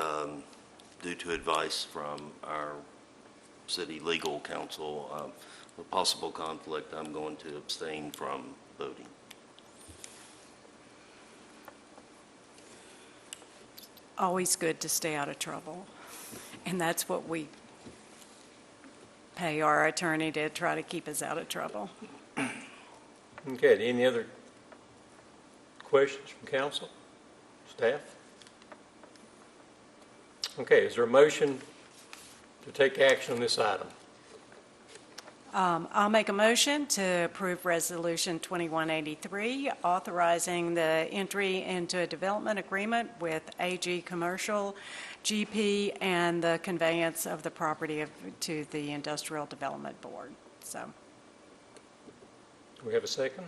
[SPEAKER 14] due to advice from our city legal counsel, a possible conflict, I'm going to abstain from voting.
[SPEAKER 3] Always good to stay out of trouble. And that's what we pay our attorney to try to keep us out of trouble.
[SPEAKER 1] Okay, any other questions from council, staff? Okay, is there a motion to take action on this item?
[SPEAKER 3] I'll make a motion to approve Resolution 2183, authorizing the entry into a development agreement with AG Commercial GP and the conveyance of the property to the Industrial Development Board. So,
[SPEAKER 1] Do we have a second?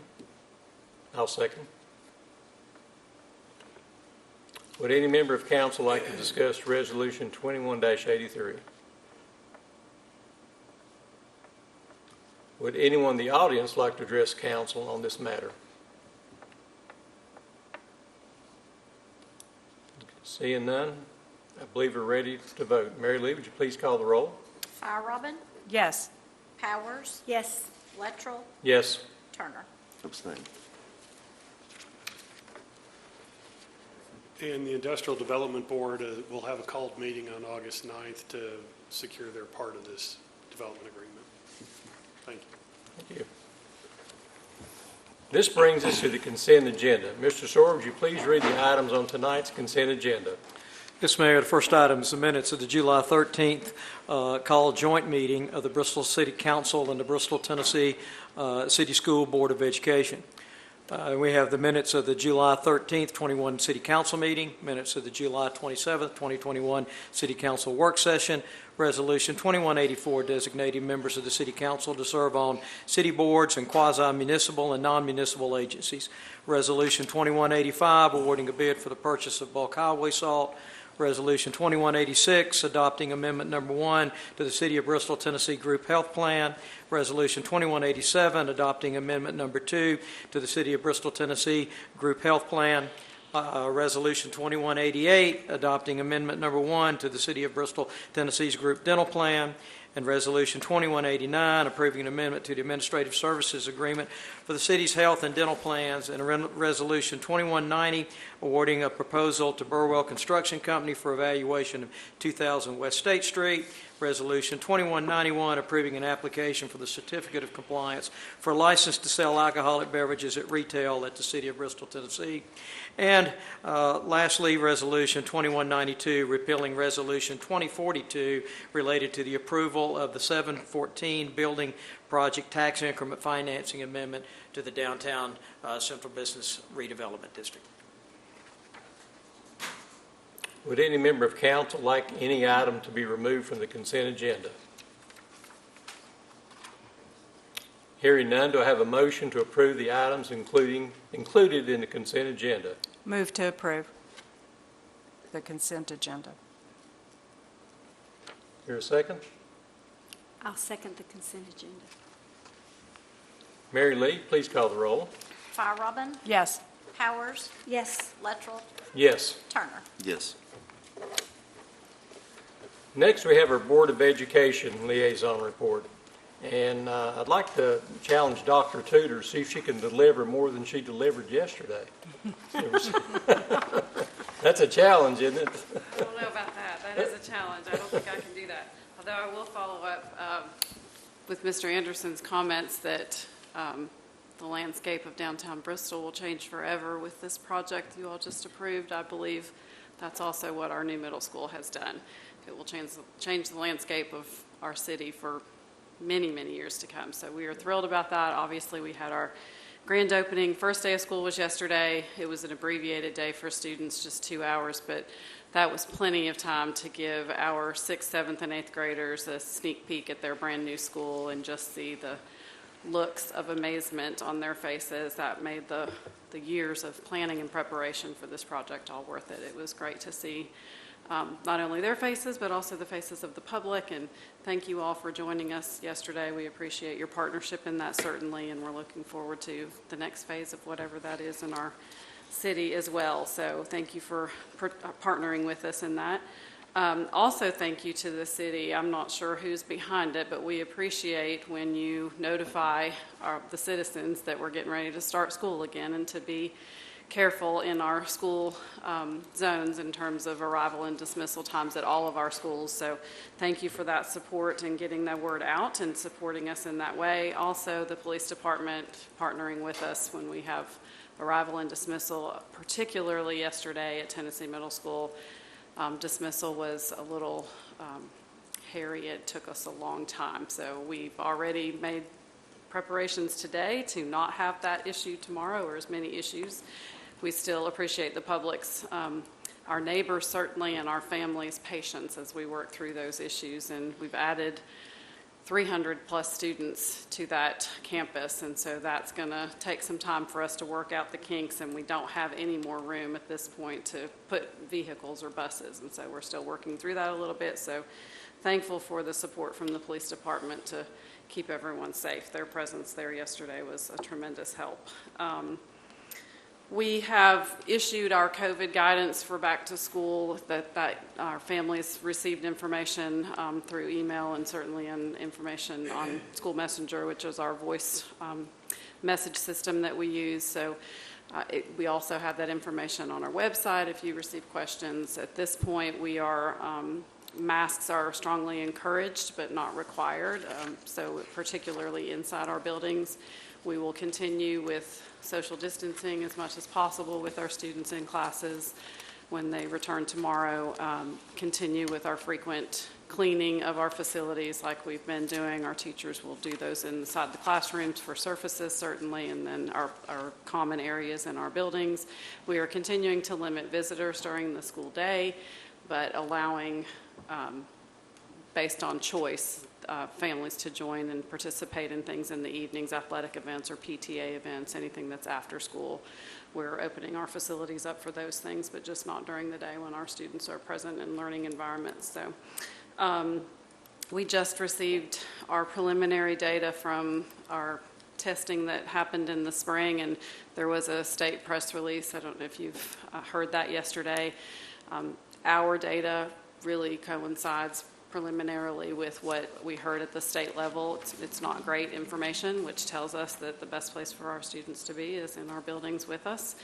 [SPEAKER 1] I'll second. Would any member of council like to discuss Resolution 21-83? Would anyone in the audience like to address council on this matter? Seeing none, I believe we're ready to vote. Mary Lee, would you please call the roll?
[SPEAKER 2] Fire
[SPEAKER 3] yes.
[SPEAKER 2] Powers,
[SPEAKER 6] Yes.
[SPEAKER 2] Lettrell,
[SPEAKER 1] Yes.
[SPEAKER 2] Turner.
[SPEAKER 14] Abstain.
[SPEAKER 13] And the Industrial Development Board will have a called meeting on August 9th to secure their part of this development agreement. Thank you.
[SPEAKER 1] Thank you. This brings us to the consent agenda. Mr. Sorrell, would you please read the items on tonight's consent agenda?
[SPEAKER 7] Yes, Mayor. The first item is the minutes of the July 13th called joint meeting of the Bristol City Council and the Bristol, Tennessee City School Board of Education. We have the minutes of the July 13th, 21 City Council meeting, minutes of the July 27th, 2021 City Council work session, Resolution 2184 designating members of the City Council to serve on city boards and quasi-municipal and non-municipal agencies, Resolution 2185 awarding a bid for the purchase of bulk highway salt, Resolution 2186, adopting Amendment Number 1 to the City of Bristol, Tennessee Group Health Plan. Resolution 2187, adopting Amendment Number 2 to the City of Bristol, Tennessee Group Health Plan. Resolution 2188, adopting Amendment Number 1 to the City of Bristol, Tennessee's Group Dental Plan. And Resolution 2189, approving an amendment to the Administrative Services Agreement for the city's health and dental plans. And Resolution 2190, awarding a proposal to Burwell Construction Company for evaluation of 2000 West State Street. Resolution 2191, approving an application for the Certificate of Compliance for a license to sell alcoholic beverages at retail at the City of Bristol, Tennessee. And lastly, Resolution 2192, repealing Resolution 2042, related to the approval of the 714 Building Project Tax Increment Financing Amendment to the Downtown Central Business Redevelopment District.
[SPEAKER 1] Would any member of council like any item to be removed from the consent agenda? Hearing none, do I have a motion to approve the items included in the consent agenda?
[SPEAKER 3] Move to approve the consent agenda.
[SPEAKER 1] Here a second?
[SPEAKER 6] I'll second the consent agenda.
[SPEAKER 1] Mary Lee, please call the roll.
[SPEAKER 2] Fire
[SPEAKER 3] Yes.
[SPEAKER 2] Powers,
[SPEAKER 6] Yes.
[SPEAKER 2] Lettrell,
[SPEAKER 1] Yes.
[SPEAKER 2] Turner.
[SPEAKER 14] Yes.
[SPEAKER 1] Next, we have our Board of Education liaison report. And I'd like to challenge Dr. Tudor, see if she can deliver more than she delivered yesterday. That's a challenge, isn't it?
[SPEAKER 15] I don't know about that. That is a challenge. I don't think I can do that. Although I will follow up with Mr. Anderson's comments that the landscape of downtown Bristol will change forever with this project you all just approved. I believe that's also what our new middle school has done. It will change the landscape of our city for many, many years to come. So we are thrilled about that. Obviously, we had our grand opening. First day of school was yesterday. It was an abbreviated day for students, just 2 hours, but that was plenty of time to give our 6th, 7th, and 8th graders a sneak peek at their brand new school and just see the looks of amazement on their faces. That made the years of planning and preparation for this project all worth it. It was great to see not only their faces, but also the faces of the public. And thank you all for joining us yesterday. We appreciate your partnership in that, certainly, and we're looking forward to the next phase of whatever that is in our city as well. So thank you for partnering with us in that. Also, thank you to the city. I'm not sure who's behind it, but we appreciate when you notify the citizens that we're getting ready to start school again, and to be careful in our school zones in terms of arrival and dismissal times at all of our schools. So thank you for that support and getting that word out and supporting us in that way. Also, the police department partnering with us when we have arrival and dismissal, particularly yesterday at Tennessee Middle School. Dismissal was a little hairy. It took us a long time. So we've already made preparations today to not have that issue tomorrow, or as many issues. We still appreciate the public's, our neighbors certainly, and our families' patience as we work through those issues. And we've added 300 plus students to that campus, and so that's going to take some time for us to work out the kinks, and we don't have any more room at this point to put vehicles or buses, and so we're still working through that a little bit. So thankful for the support from the police department to keep everyone safe. Their presence there yesterday was a tremendous help. We have issued our COVID guidance for back to school that our families received information through email, and certainly information on School Messenger, which is our voice message system that we use. So we also have that information on our website if you receive questions. At this point, we are masks are strongly encouraged but not required, so particularly inside our buildings. We will continue with social distancing as much as possible with our students in classes when they return tomorrow. Continue with our frequent cleaning of our facilities like we've been doing. Our teachers will do those inside the classrooms for surfaces certainly, and then our common areas in our buildings. We are continuing to limit visitors during the school day, but allowing, based on choice, families to join and participate in things in the evenings, athletic events or PTA events, anything that's after school. We're opening our facilities up for those things, but just not during the day when our students are present in learning environments. So we just received our preliminary data from our testing that happened in the spring, and there was a state press release. I don't know if you've heard that yesterday. Our data really coincides preliminarily with what we heard at the state level. It's not great information, which tells us that the best place for our students to be is in our buildings with us.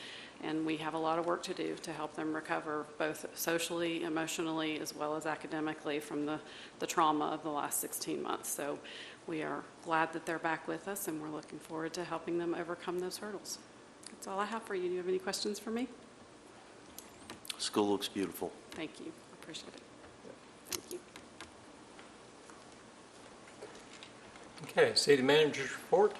[SPEAKER 15] And we have a lot of work to do to help them recover both socially, emotionally, as well as academically from the trauma of the last 16 months. So we are glad that they're back with us, and we're looking forward to helping them overcome those hurdles. That's all I have for you. Do you have any questions for me?
[SPEAKER 14] School looks beautiful.
[SPEAKER 15] Thank you. I appreciate it. Thank you.
[SPEAKER 1] Okay, City Manager's report.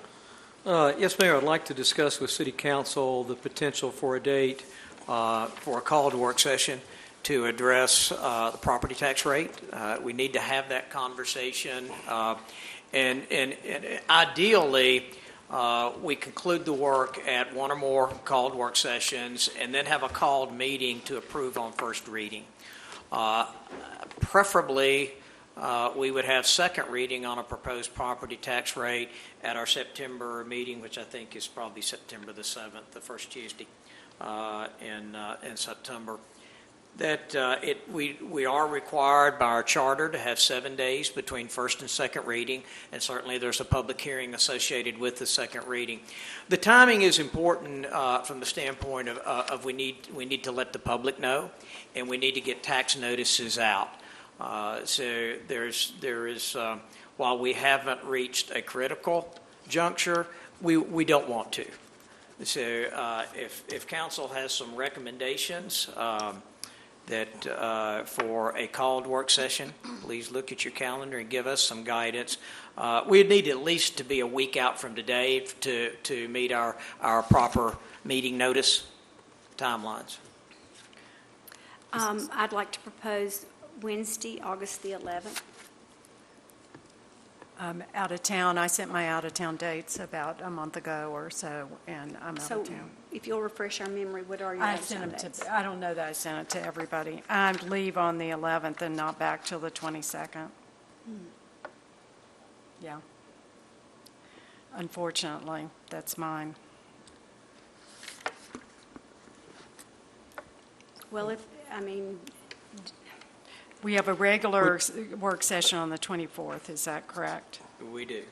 [SPEAKER 7] Yes, Mayor, I'd like to discuss with City Council the potential for a date for a called work session to address the property tax rate. We need to have that conversation, and ideally, we conclude the work at one or more called work sessions and then have a called meeting to approve on first reading. Preferably, we would have second reading on a proposed property tax rate at our September meeting, which I think is probably September the 7th, the first Tuesday in September. That we are required by our charter to have 7 days between first and second reading, and certainly there's a public hearing associated with the second reading. The timing is important from the standpoint of we need to let the public know, and we need to get tax notices out. So there is while we haven't reached a critical juncture, we don't want to. So if council has some recommendations that for a called work session, please look at your calendar and give us some guidance. We need at least to be a week out from today to meet our proper meeting notice timelines.
[SPEAKER 6] I'd like to propose Wednesday, August the 11th.
[SPEAKER 3] I'm out of town. I sent my out-of-town dates about a month ago or so, and I'm out of town.
[SPEAKER 6] If you'll refresh our memory, what are your
[SPEAKER 3] I
[SPEAKER 6] out-of-town
[SPEAKER 3] sent them
[SPEAKER 6] dates?
[SPEAKER 3] to, I don't know that I sent it to everybody. I leave on the 11th and not back till the 22nd. Yeah. Unfortunately, that's mine.
[SPEAKER 6] Well,
[SPEAKER 3] We have a regular work session on the 24th, is that correct?
[SPEAKER 12] We do.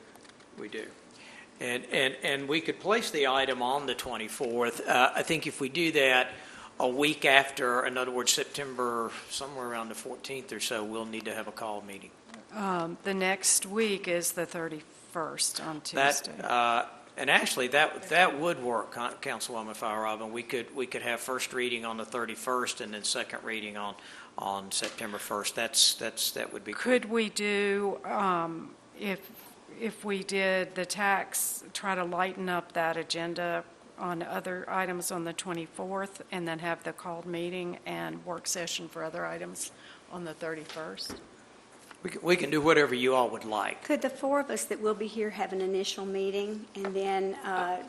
[SPEAKER 12] And we could place the item on the 24th. I think if we do that a week after, in other words, September, somewhere around the 14th or so, we'll need to have a call meeting.
[SPEAKER 3] The next week is the 31st on
[SPEAKER 12] That,
[SPEAKER 3] Tuesday.
[SPEAKER 12] and actually, that would work, Councilwoman Fire-Robin. We could have first reading on the 31st and then second reading on September 1st. That would be.
[SPEAKER 3] Could we do, if we did the tax, try to lighten up that agenda on other items on the 24th, and then have the called meeting and work session for other items on the 31st?
[SPEAKER 12] We can do whatever you all would like.
[SPEAKER 6] could the four of us that will be here have an initial meeting, and then
[SPEAKER 1] I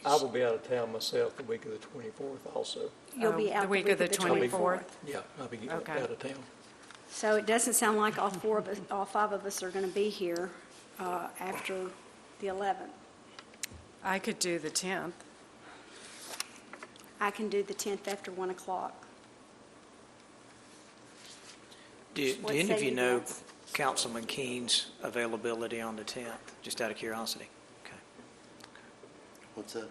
[SPEAKER 1] will be out of town myself the week of the 24th also.
[SPEAKER 6] you'll be out
[SPEAKER 3] The week of the 24th?
[SPEAKER 1] Yeah, I'll be
[SPEAKER 3] Okay.
[SPEAKER 1] out of town.
[SPEAKER 6] So it doesn't sound like all five of us are going to be here after the 11th.
[SPEAKER 3] I could do the 10th.
[SPEAKER 6] I can do the 10th after 1 o'clock.
[SPEAKER 12] Do
[SPEAKER 6] What
[SPEAKER 12] any of
[SPEAKER 6] say
[SPEAKER 12] you
[SPEAKER 6] you
[SPEAKER 12] know
[SPEAKER 6] guys?
[SPEAKER 12] Councilman Keene's availability on the 10th, just out of curiosity? Okay.
[SPEAKER 14] What's that?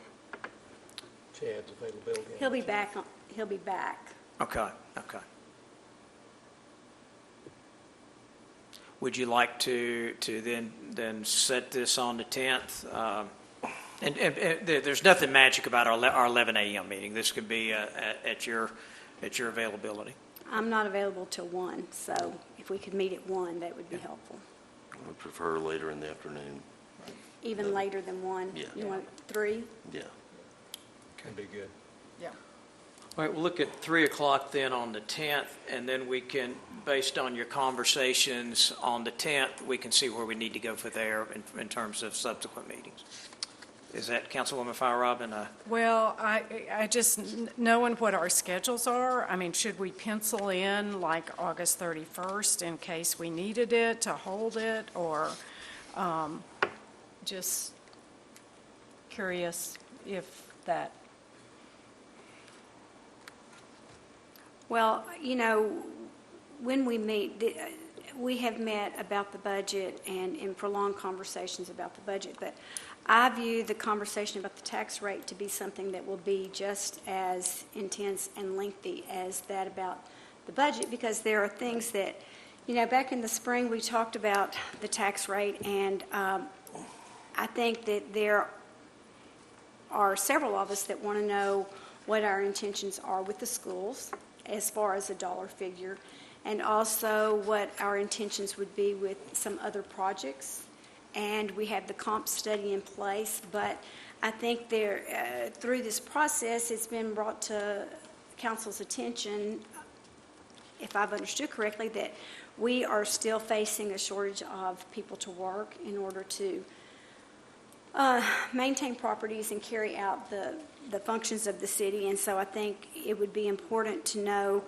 [SPEAKER 1] Chad's availability. on
[SPEAKER 6] He'll
[SPEAKER 1] the
[SPEAKER 6] be back. He'll be back.
[SPEAKER 12] Okay. Would you like to then set this on the 10th? And there's nothing magic about our 11 a.m. meeting. This could be at your availability.
[SPEAKER 6] I'm not available till 1, so if we could meet at 1, that would be helpful.
[SPEAKER 14] I would prefer later in the afternoon.
[SPEAKER 6] Even later than 1?
[SPEAKER 14] Yeah.
[SPEAKER 6] You want 3?
[SPEAKER 14] Yeah.
[SPEAKER 1] Can be good.
[SPEAKER 3] Yeah.
[SPEAKER 12] All right, we'll look at 3 o'clock then on the 10th, and then we can, based on your conversations on the 10th, we can see where we need to go for there in terms of subsequent meetings. Is that Councilwoman Fire-Robin?
[SPEAKER 3] Well, I just, knowing what our schedules are, I mean, should we pencil in like August 31st in case we needed it to hold it, or just curious if that.
[SPEAKER 6] Well, when we meet, we have met about the budget and in prolonged conversations about the budget, but I view the conversation about the tax rate to be something that will be just as intense and lengthy as that about the budget, because there are things that, back in the spring, we talked about the tax rate, and I think that there are several of us that want to know what our intentions are with the schools as far as a dollar figure, and also what our intentions would be with some other projects. And we have the comp study in place, but I think through this process, it's been brought to council's attention, if I've understood correctly, that we are still facing a shortage of people to work in order to maintain properties and carry out the functions of the city. And so I think it would be important to know,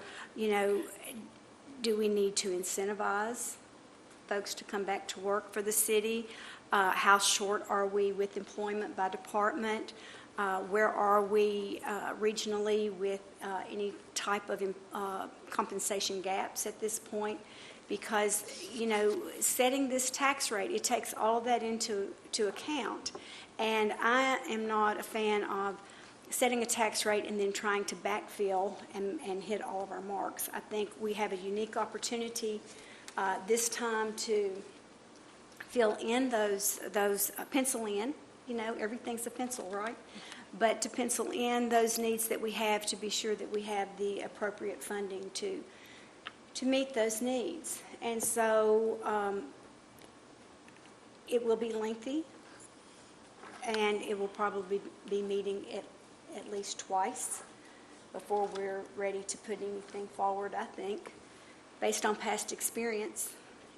[SPEAKER 6] do we need to incentivize folks to come back to work for the city? How short are we with employment by department? Where are we regionally with any type of compensation gaps at this point? Because, setting this tax rate, it takes all of that into account. And I am not a fan of setting a tax rate and then trying to backfill and hit all of our marks. I think we have a unique opportunity this time to fill in those pencil in, everything's a pencil, right? But to pencil in those needs that we have to be sure that we have the appropriate funding to meet those needs. And so it will be lengthy, and it will probably be meeting at least twice before we're ready to put anything forward, I think, based on past experience.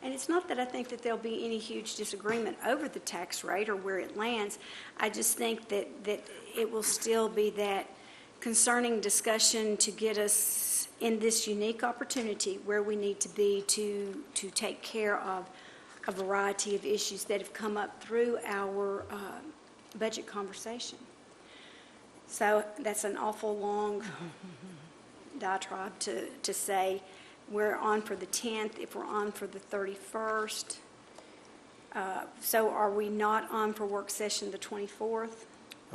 [SPEAKER 6] And it's not that I think that there'll be any huge disagreement over the tax rate or where it lands. I just think that it will still be that concerning discussion to get us in this unique opportunity where we need to be to take care of a variety of issues that have come up through our budget conversation. So that's an awful long diatribe to say we're on for the 10th, if we're on for the 31st. So are we not on for work session the 24th?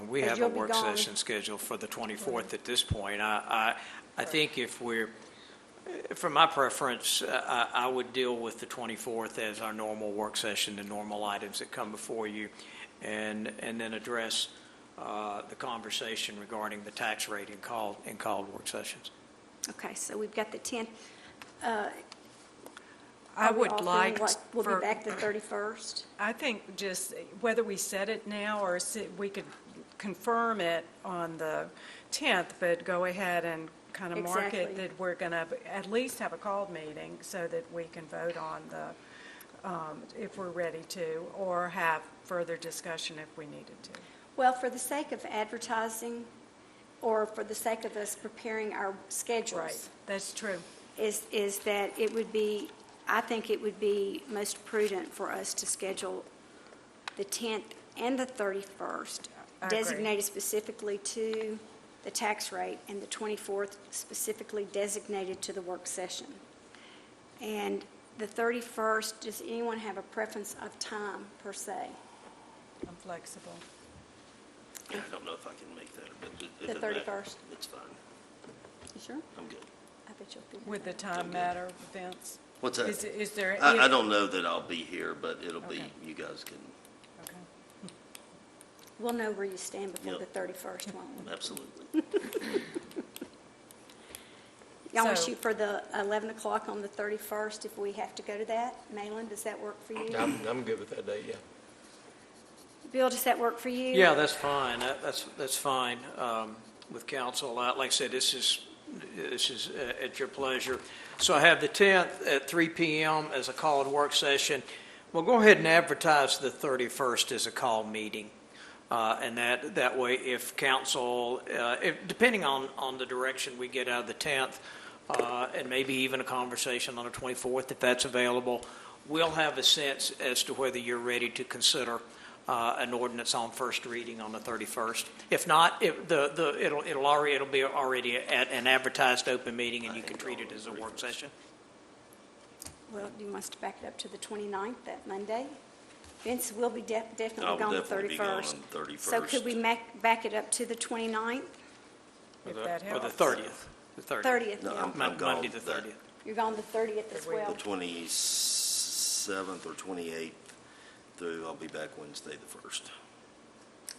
[SPEAKER 12] We
[SPEAKER 6] 'Cause
[SPEAKER 12] have a
[SPEAKER 6] you'll be
[SPEAKER 12] work
[SPEAKER 6] gone.
[SPEAKER 12] session scheduled for the 24th at this point. I think if we're, for my preference, I would deal with the 24th as our normal work session, the normal items that come before you, and then address the conversation regarding the tax rate in called work sessions.
[SPEAKER 6] Okay, so we've got the 10th.
[SPEAKER 3] I would like
[SPEAKER 6] We'll
[SPEAKER 3] for-
[SPEAKER 6] be back the 31st.
[SPEAKER 3] I think just whether we set it now or we could confirm it on the 10th, but go ahead and kind of mark it
[SPEAKER 6] Exactly.
[SPEAKER 3] that we're going to at least have a called meeting so that we can vote on the, if we're ready to, or have further discussion if we needed to.
[SPEAKER 6] Well, for the sake of advertising, or for the sake of us preparing our schedules.
[SPEAKER 3] Right, that's true.
[SPEAKER 6] Is that it would be, I think it would be most prudent for us to schedule the 10th and the 31st,
[SPEAKER 3] I agree.
[SPEAKER 6] designated specifically to the tax rate, and the 24th specifically designated to the work session. And the 31st, does anyone have a preference of time per se?
[SPEAKER 3] I'm flexible.
[SPEAKER 14] I don't know if I can make that, but it
[SPEAKER 6] The
[SPEAKER 14] doesn't matter.
[SPEAKER 6] 31st?
[SPEAKER 14] It's fine.
[SPEAKER 6] You sure?
[SPEAKER 14] I'm good.
[SPEAKER 6] I bet you'll be.
[SPEAKER 3] Would the time matter, Vince?
[SPEAKER 14] What's that?
[SPEAKER 3] Is there?
[SPEAKER 14] I don't know that I'll be here, but it'll be,
[SPEAKER 3] Okay.
[SPEAKER 14] you guys can,
[SPEAKER 3] Okay.
[SPEAKER 6] We'll know where you stand before
[SPEAKER 14] Yep.
[SPEAKER 6] the 31st, won't we?
[SPEAKER 14] absolutely.
[SPEAKER 6] Y'all want to
[SPEAKER 3] So-
[SPEAKER 6] shoot for the 11 o'clock on the 31st if we have to go to that? Malin, does that work for you?
[SPEAKER 1] I'm good with that date, yeah.
[SPEAKER 6] Bill, does that work for you?
[SPEAKER 12] Yeah, that's fine. That's fine with council. Like I said, this is at your pleasure. So I have the 10th at 3 p.m. as a called work session. We'll go ahead and advertise the 31st as a call meeting. And that way, if council, depending on the direction we get out of the 10th, and maybe even a conversation on the 24th, if that's available, we'll have a sense as to whether you're ready to consider an ordinance on first reading on the 31st. If not, it'll be already at an advertised open meeting, and you can treat it as a work session.
[SPEAKER 6] Well, do you want us to back it up to the 29th, that Monday? Vince will be definitely
[SPEAKER 14] I will
[SPEAKER 6] gone the
[SPEAKER 14] definitely be gone
[SPEAKER 6] 31st.
[SPEAKER 14] on the 31st.
[SPEAKER 6] So could we back it up to the 29th?
[SPEAKER 3] If that
[SPEAKER 12] Or the
[SPEAKER 3] helps.
[SPEAKER 12] 30th. The 30th.
[SPEAKER 6] 30th,
[SPEAKER 14] No,
[SPEAKER 6] yeah.
[SPEAKER 14] I'm gone.
[SPEAKER 12] Monday the 30th.
[SPEAKER 6] You're gone the 30th as well.
[SPEAKER 14] The 27th or 28th through, I'll be back Wednesday the 1st.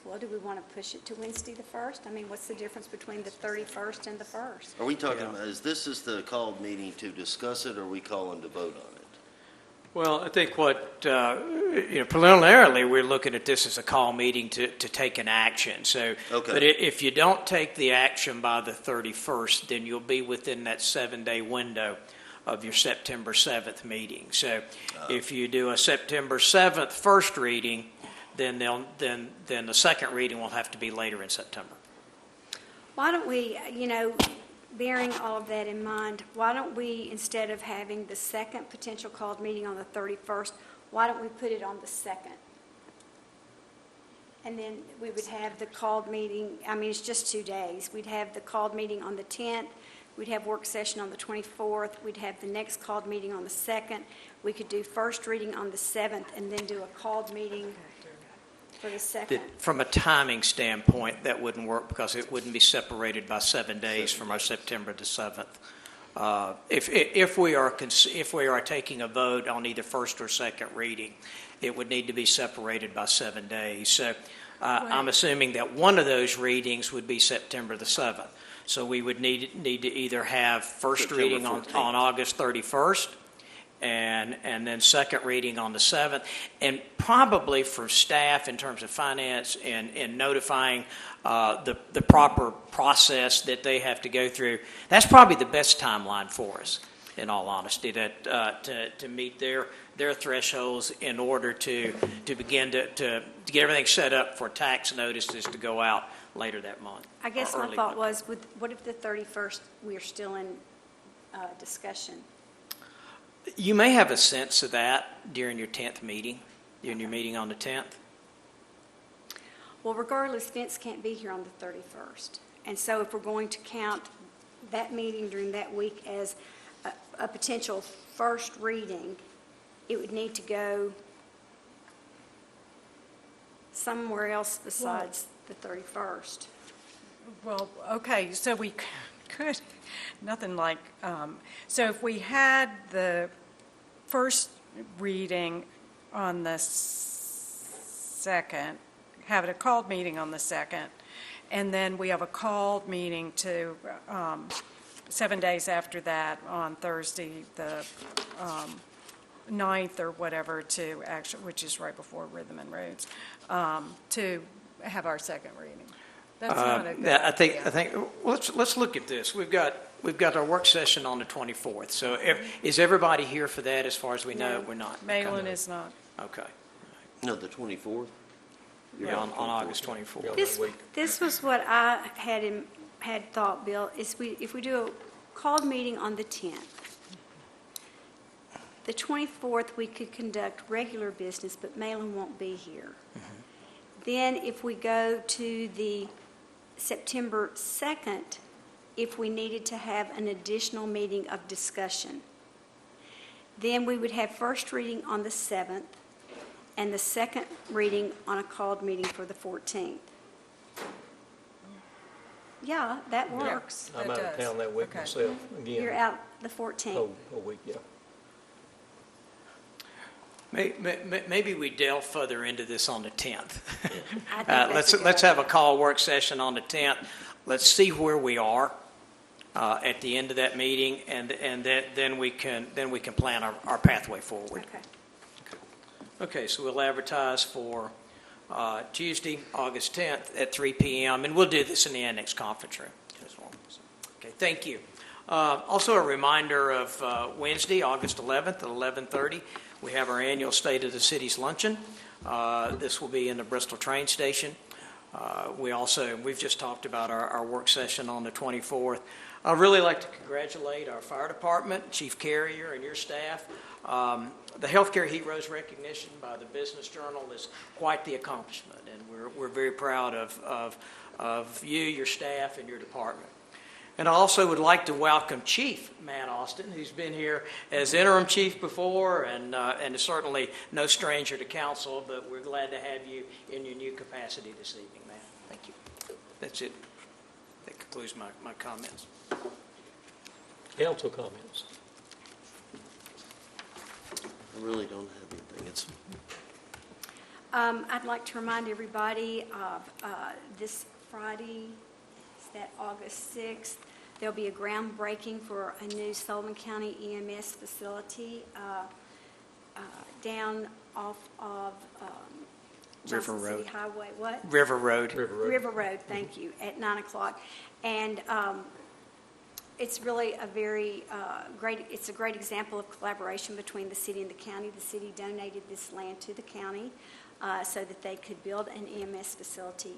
[SPEAKER 6] Well, do we want to push it to Wednesday the 1st? I mean, what's the difference between the 31st and the 1st?
[SPEAKER 14] Are we talking, is this the called meeting to discuss it, or are we calling to vote on it?
[SPEAKER 12] Well, I think preliminarily, we're looking at this as a call meeting to take an action. So,
[SPEAKER 14] Okay.
[SPEAKER 12] But if you don't take the action by the 31st, then you'll be within that 7-day window of your September 7th meeting. So if you do a September 7th first reading, then the second reading will have to be later in September.
[SPEAKER 6] Why don't we, bearing all of that in mind, why don't we, instead of having the second potential called meeting on the 31st, why don't we put it on the 2nd? And then we would have the called meeting, it's just 2 days. We'd have the called meeting on the 10th, we'd have work session on the 24th, we'd have the next called meeting on the 2nd, we could do first reading on the 7th, and then do a called meeting for the 2nd.
[SPEAKER 12] From a timing standpoint, that wouldn't work because it wouldn't be separated by 7 days from our September the 7th. If we are taking a vote on either first or second reading, it would need to be separated by 7 days. So I'm assuming that one of those readings would be September the 7th. So we would need to either have first
[SPEAKER 14] September
[SPEAKER 12] reading on
[SPEAKER 14] 14th.
[SPEAKER 12] August 31st, and then second reading on the 7th, and probably for staff in terms of finance and notifying the proper process that they have to go through. That's probably the best timeline for us, in all honesty, that to meet their thresholds in order to begin to get everything set up for tax notices to go out later that month.
[SPEAKER 6] I guess
[SPEAKER 12] or
[SPEAKER 6] my
[SPEAKER 12] early
[SPEAKER 6] thought
[SPEAKER 12] month.
[SPEAKER 6] was, what if the 31st, we're still in discussion?
[SPEAKER 12] You may have a sense of that during your 10th meeting, during your meeting on the 10th.
[SPEAKER 6] Well, regardless, Vince can't be here on the 31st. And so if we're going to count that meeting during that week as a potential first reading, it would need to go somewhere else besides the 31st.
[SPEAKER 3] Well, okay, so we could, nothing like, so if we had the first reading on the 2nd, have it a called meeting on the 2nd, and then we have a called meeting to 7 days after that on Thursday, the 9th or whatever, to actually, which is right before Rhythm and Roots, to have our second reading. That's not a good
[SPEAKER 12] I think
[SPEAKER 3] idea.
[SPEAKER 12] let's look at this. We've got our work session on the 24th. So is everybody here for that? As far as we know, we're not.
[SPEAKER 3] Malin is not.
[SPEAKER 12] Okay.
[SPEAKER 14] No, the 24th?
[SPEAKER 12] Yeah, on August 24th.
[SPEAKER 6] This was what I had thought, Bill, is if we do a called meeting on the 10th, the 24th, we could conduct regular business, but Malin won't be here. Then if we go to the September 2nd, if we needed to have an additional meeting of discussion, then we would have first reading on the 7th and the second reading on a called meeting for the 14th. Yeah, that works.
[SPEAKER 1] I'm out of town that week
[SPEAKER 3] Okay.
[SPEAKER 1] myself, again.
[SPEAKER 6] You're out the 14th.
[SPEAKER 1] Whole week, yeah.
[SPEAKER 12] Maybe we delve further into this on the 10th.
[SPEAKER 6] I think that's a good
[SPEAKER 12] Let's have a
[SPEAKER 6] idea.
[SPEAKER 12] call work session on the 10th. Let's see where we are at the end of that meeting, and then we can plan our pathway forward.
[SPEAKER 6] Okay.
[SPEAKER 12] Okay, so we'll advertise for Tuesday, August 10th at 3 p.m., and we'll do this in the annex conference room as well. Okay, thank you. Also a reminder of Wednesday, August 11th at 11:30. We have our annual State of the City's Luncheon. This will be in the Bristol train station. We've just talked about our work session on the 24th. I'd really like to congratulate our fire department, Chief Carrier, and your staff. The Healthcare Heroes recognition by the Business Journal is quite the accomplishment, and we're very proud of you, your staff, and your department. And I also would like to welcome Chief Matt Austin, who's been here as interim chief before and is certainly no stranger to council, but we're glad to have you in your new capacity this evening, Matt. Thank you. That's it. That concludes my comments.
[SPEAKER 1] Council comments.
[SPEAKER 14] I really don't have anything.
[SPEAKER 6] I'd like to remind everybody of this Friday, is that August 6th, there'll be a groundbreaking for a new Sullivan County EMS facility down off of
[SPEAKER 12] River
[SPEAKER 6] Johnson
[SPEAKER 12] Road.
[SPEAKER 6] City Highway. What?
[SPEAKER 12] River Road.
[SPEAKER 6] River Road, thank you, at 9 o'clock. And it's really a very it's a great example of collaboration between the city and the county. The city donated this land to the county so that they could build an EMS facility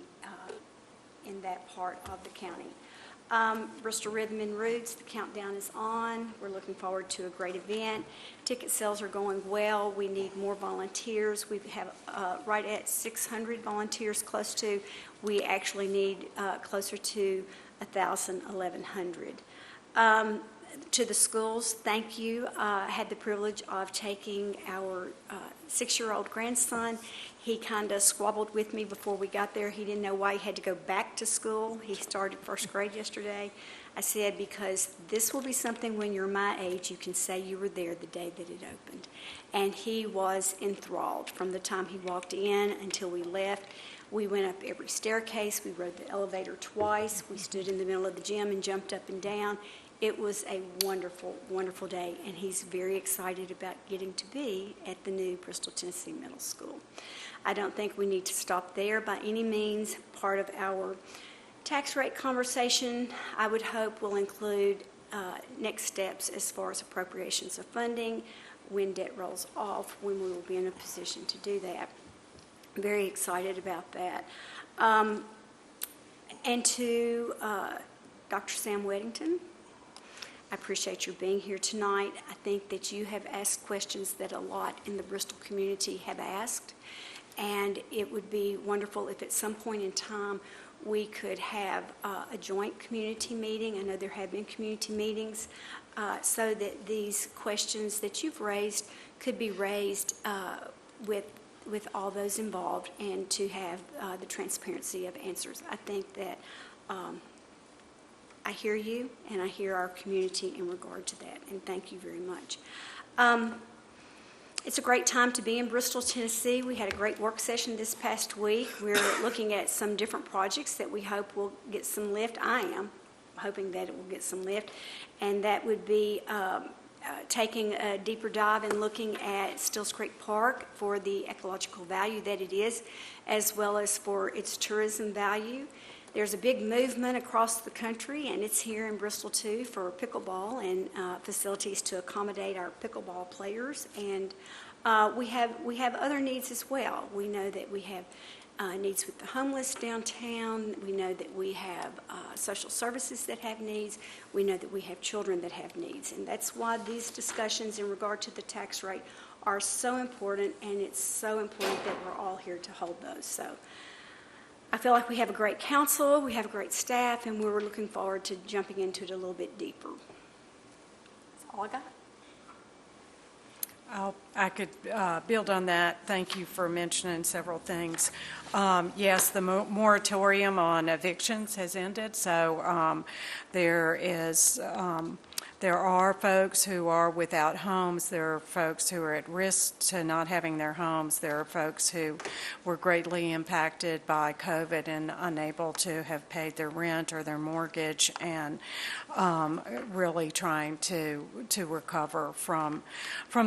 [SPEAKER 6] in that part of the county. Bristol Rhythm and Roots, the countdown is on. We're looking forward to a great event. Ticket sales are going well. We need more volunteers. We have right at 600 volunteers close to. We actually need closer to 1,000, 1,100. To the schools, thank you. I had the privilege of taking our 6-year-old grandson. He kind of squabbled with me before we got there. He didn't know why he had to go back to school. He started first grade yesterday. I said, because this will be something when you're my age, you can say you were there the day that it opened. And he was enthralled from the time he walked in until we left. We went up every staircase. We rode the elevator twice. We stood in the middle of the gym and jumped up and down. It was a wonderful, wonderful day, and he's very excited about getting to be at the new Bristol, Tennessee Middle School. I don't think we need to stop there by any means. Part of our tax rate conversation, I would hope, will include next steps as far as appropriations of funding, when debt rolls off, when we will be in a position to do that. Very excited about that. And to Dr. Sam Weddington, I appreciate your being here tonight. I think that you have asked questions that a lot in the Bristol community have asked, and it would be wonderful if at some point in time we could have a joint community meeting. I know there have been community meetings, so that these questions that you've raised could be raised with all those involved, and to have the transparency of answers. I think that I hear you, and I hear our community in regard to that, and thank you very much. It's a great time to be in Bristol, Tennessee. We had a great work session this past week. We're looking at some different projects that we hope will get some lift. I am hoping that it will get some lift, and that would be taking a deeper dive and looking at Stills Creek Park for the ecological value that it is, as well as for its tourism value. There's a big movement across the country, and it's here in Bristol too, for pickleball and facilities to accommodate our pickleball players. And we have other needs as well. We know that we have needs with the homeless downtown. We know that we have social services that have needs. We know that we have children that have needs. And that's why these discussions in regard to the tax rate are so important, and it's so important that we're all here to hold those. So I feel like we have a great council, we have a great staff, and we're looking forward to jumping into it a little bit deeper. That's all I got.
[SPEAKER 3] I could build on that. Thank you for mentioning several things. Yes, the moratorium on evictions has ended, so there are folks who are without homes. There are folks who are at risk to not having their homes. There are folks who were greatly impacted by COVID and unable to have paid their rent or their mortgage, and really trying to recover from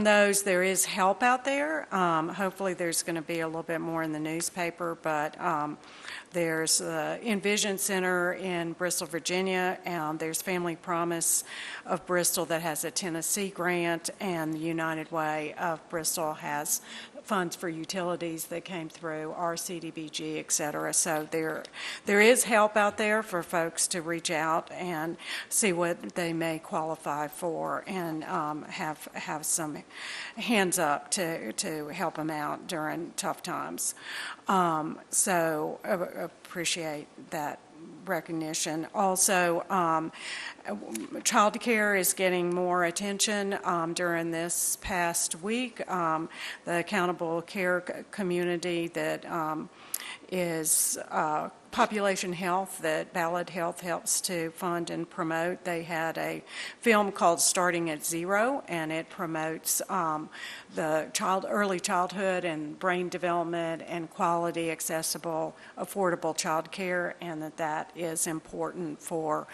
[SPEAKER 3] those. There is help out there. Hopefully there's going to be a little bit more in the newspaper, but there's the Envision Center in Bristol, Virginia, and there's Family Promise of Bristol that has a Tennessee grant, and the United Way of Bristol has funds for utilities that came through our CDBG, et cetera. So there is help out there for folks to reach out and see what they may qualify for, and have some hands up to help them out during tough times. So appreciate that recognition. Also, child care is getting more attention during this past week. The accountable care community that is population health that Ballad Health helps to fund and promote. They had a film called Starting at Zero, and it promotes the early childhood and brain development and quality, accessible, affordable child care, and that is important for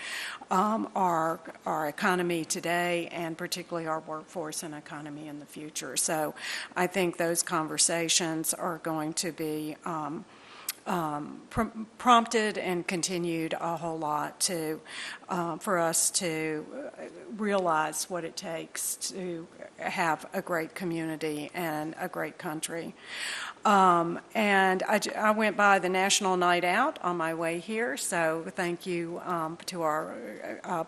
[SPEAKER 3] our economy today, and particularly our workforce and economy in the future. So I think those conversations are going to be prompted and continued a whole lot for us to realize what it takes to have a great community and a great country. And I went by the National Night Out on my way here, so thank you to our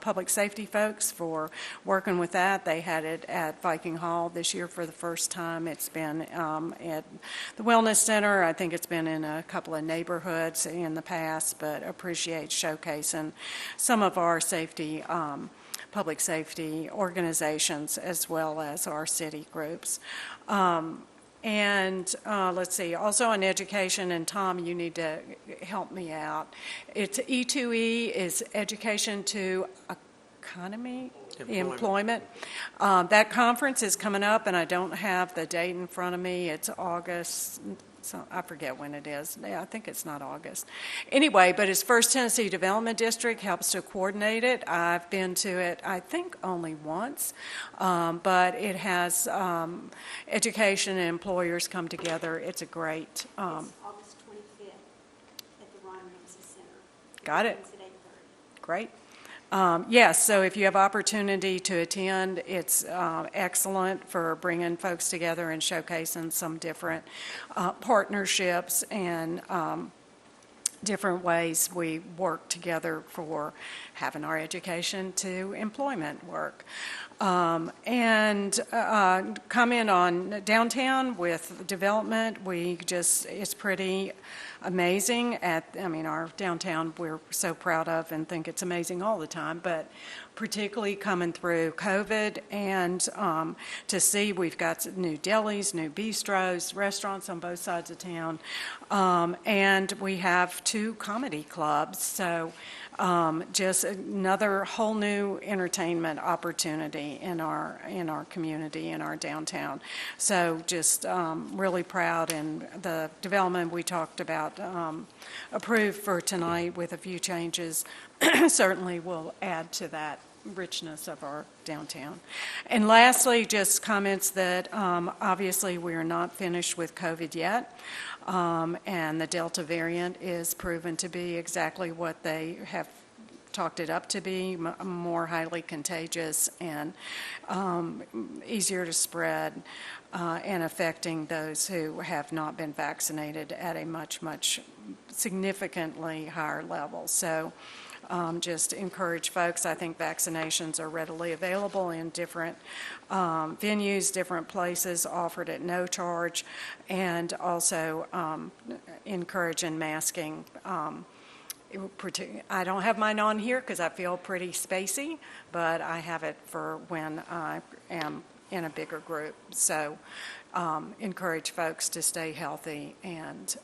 [SPEAKER 3] public safety folks for working with that. They had it at Viking Hall this year for the first time. It's been at the Wellness Center. I think it's been in a couple of neighborhoods in the past, but appreciate showcasing some of our safety, public safety organizations, as well as our city groups. And let's see, also on education, and Tom, you need to help me out. It's E2E is education to economy, employment. That conference is coming up, and I don't have the date in front of me. It's August. So I forget when it is. Yeah, I think it's not August. Anyway, but it's First Tennessee Development District helps to coordinate it. I've been to it, I think, only once, but it has education and employers come together. It's a great.
[SPEAKER 6] It's August 25th at the Ron Ramsey Center.
[SPEAKER 3] Got it.
[SPEAKER 6] It's at 8:30.
[SPEAKER 3] Great. Yes, so if you have opportunity to attend, it's excellent for bringing folks together and showcasing some different partnerships and different ways we work together for having our education to employment work. And comment on downtown with development. It's pretty amazing our downtown we're so proud of and think it's amazing all the time, but particularly coming through COVID and to see we've got new delis, new bistros, restaurants on both sides of town, and we have 2 comedy clubs. So just another whole new entertainment opportunity in our community, in our downtown. So just really proud, and the development we talked about approved for tonight with a few changes certainly will add to that richness of our downtown. And lastly, just comments that obviously we are not finished with COVID yet. And the Delta variant is proven to be exactly what they have talked it up to be, more highly contagious and easier to spread and affecting those who have not been vaccinated at a much, much significantly higher level. So just encourage folks. I think vaccinations are readily available in different venues, different places, offered at no charge, and also encourage in masking. I don't have mine on here because I feel pretty spacey, but I have it for when I am in a bigger group. So encourage folks to stay healthy and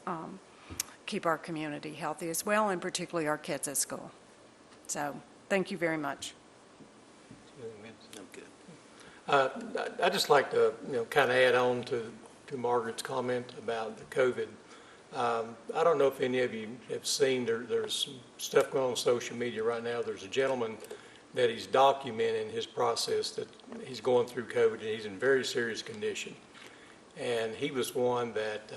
[SPEAKER 3] keep our community healthy as well, and particularly our kids at school. So thank you very much.
[SPEAKER 1] I'd just like to, kind of add on to Margaret's comment about the COVID. I don't know if any of you have seen, there's some stuff going on social media right now. There's a gentleman that he's documenting his process that he's going through COVID, and he's in very serious condition. And he was one that,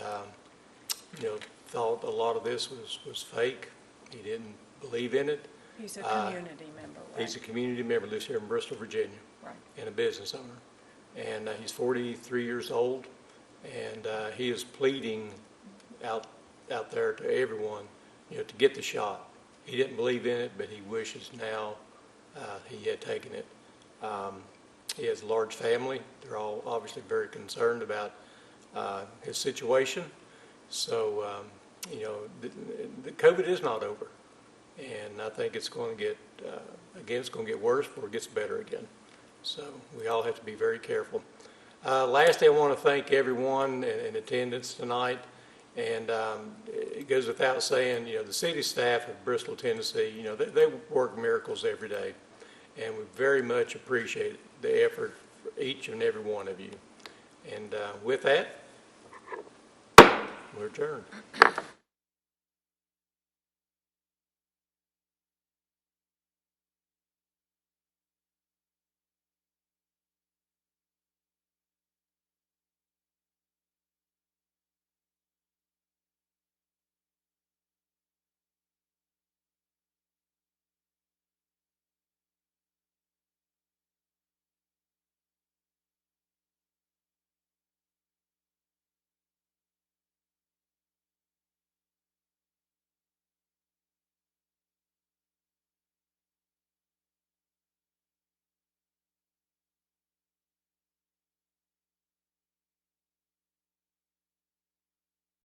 [SPEAKER 1] thought a lot of this was fake. He didn't believe in it.
[SPEAKER 3] He's a community member, right?
[SPEAKER 1] He's a community member, lives here in Bristol, Virginia,
[SPEAKER 3] right, and
[SPEAKER 1] a business owner. And he's 43 years old, and he is pleading out there to everyone, to get the shot. He didn't believe in it, but he wishes now he had taken it. He has a large family. They're all obviously very concerned about his situation. So, the COVID is not over. And I think it's going to get, it's going to get worse before it gets better again. So we all have to be very careful. Lastly, I want to thank everyone in attendance tonight. And it goes without saying, the city staff of Bristol, Tennessee, they work miracles every day. And we very much appreciate the effort for each and every one of you. And with that, we're adjourned.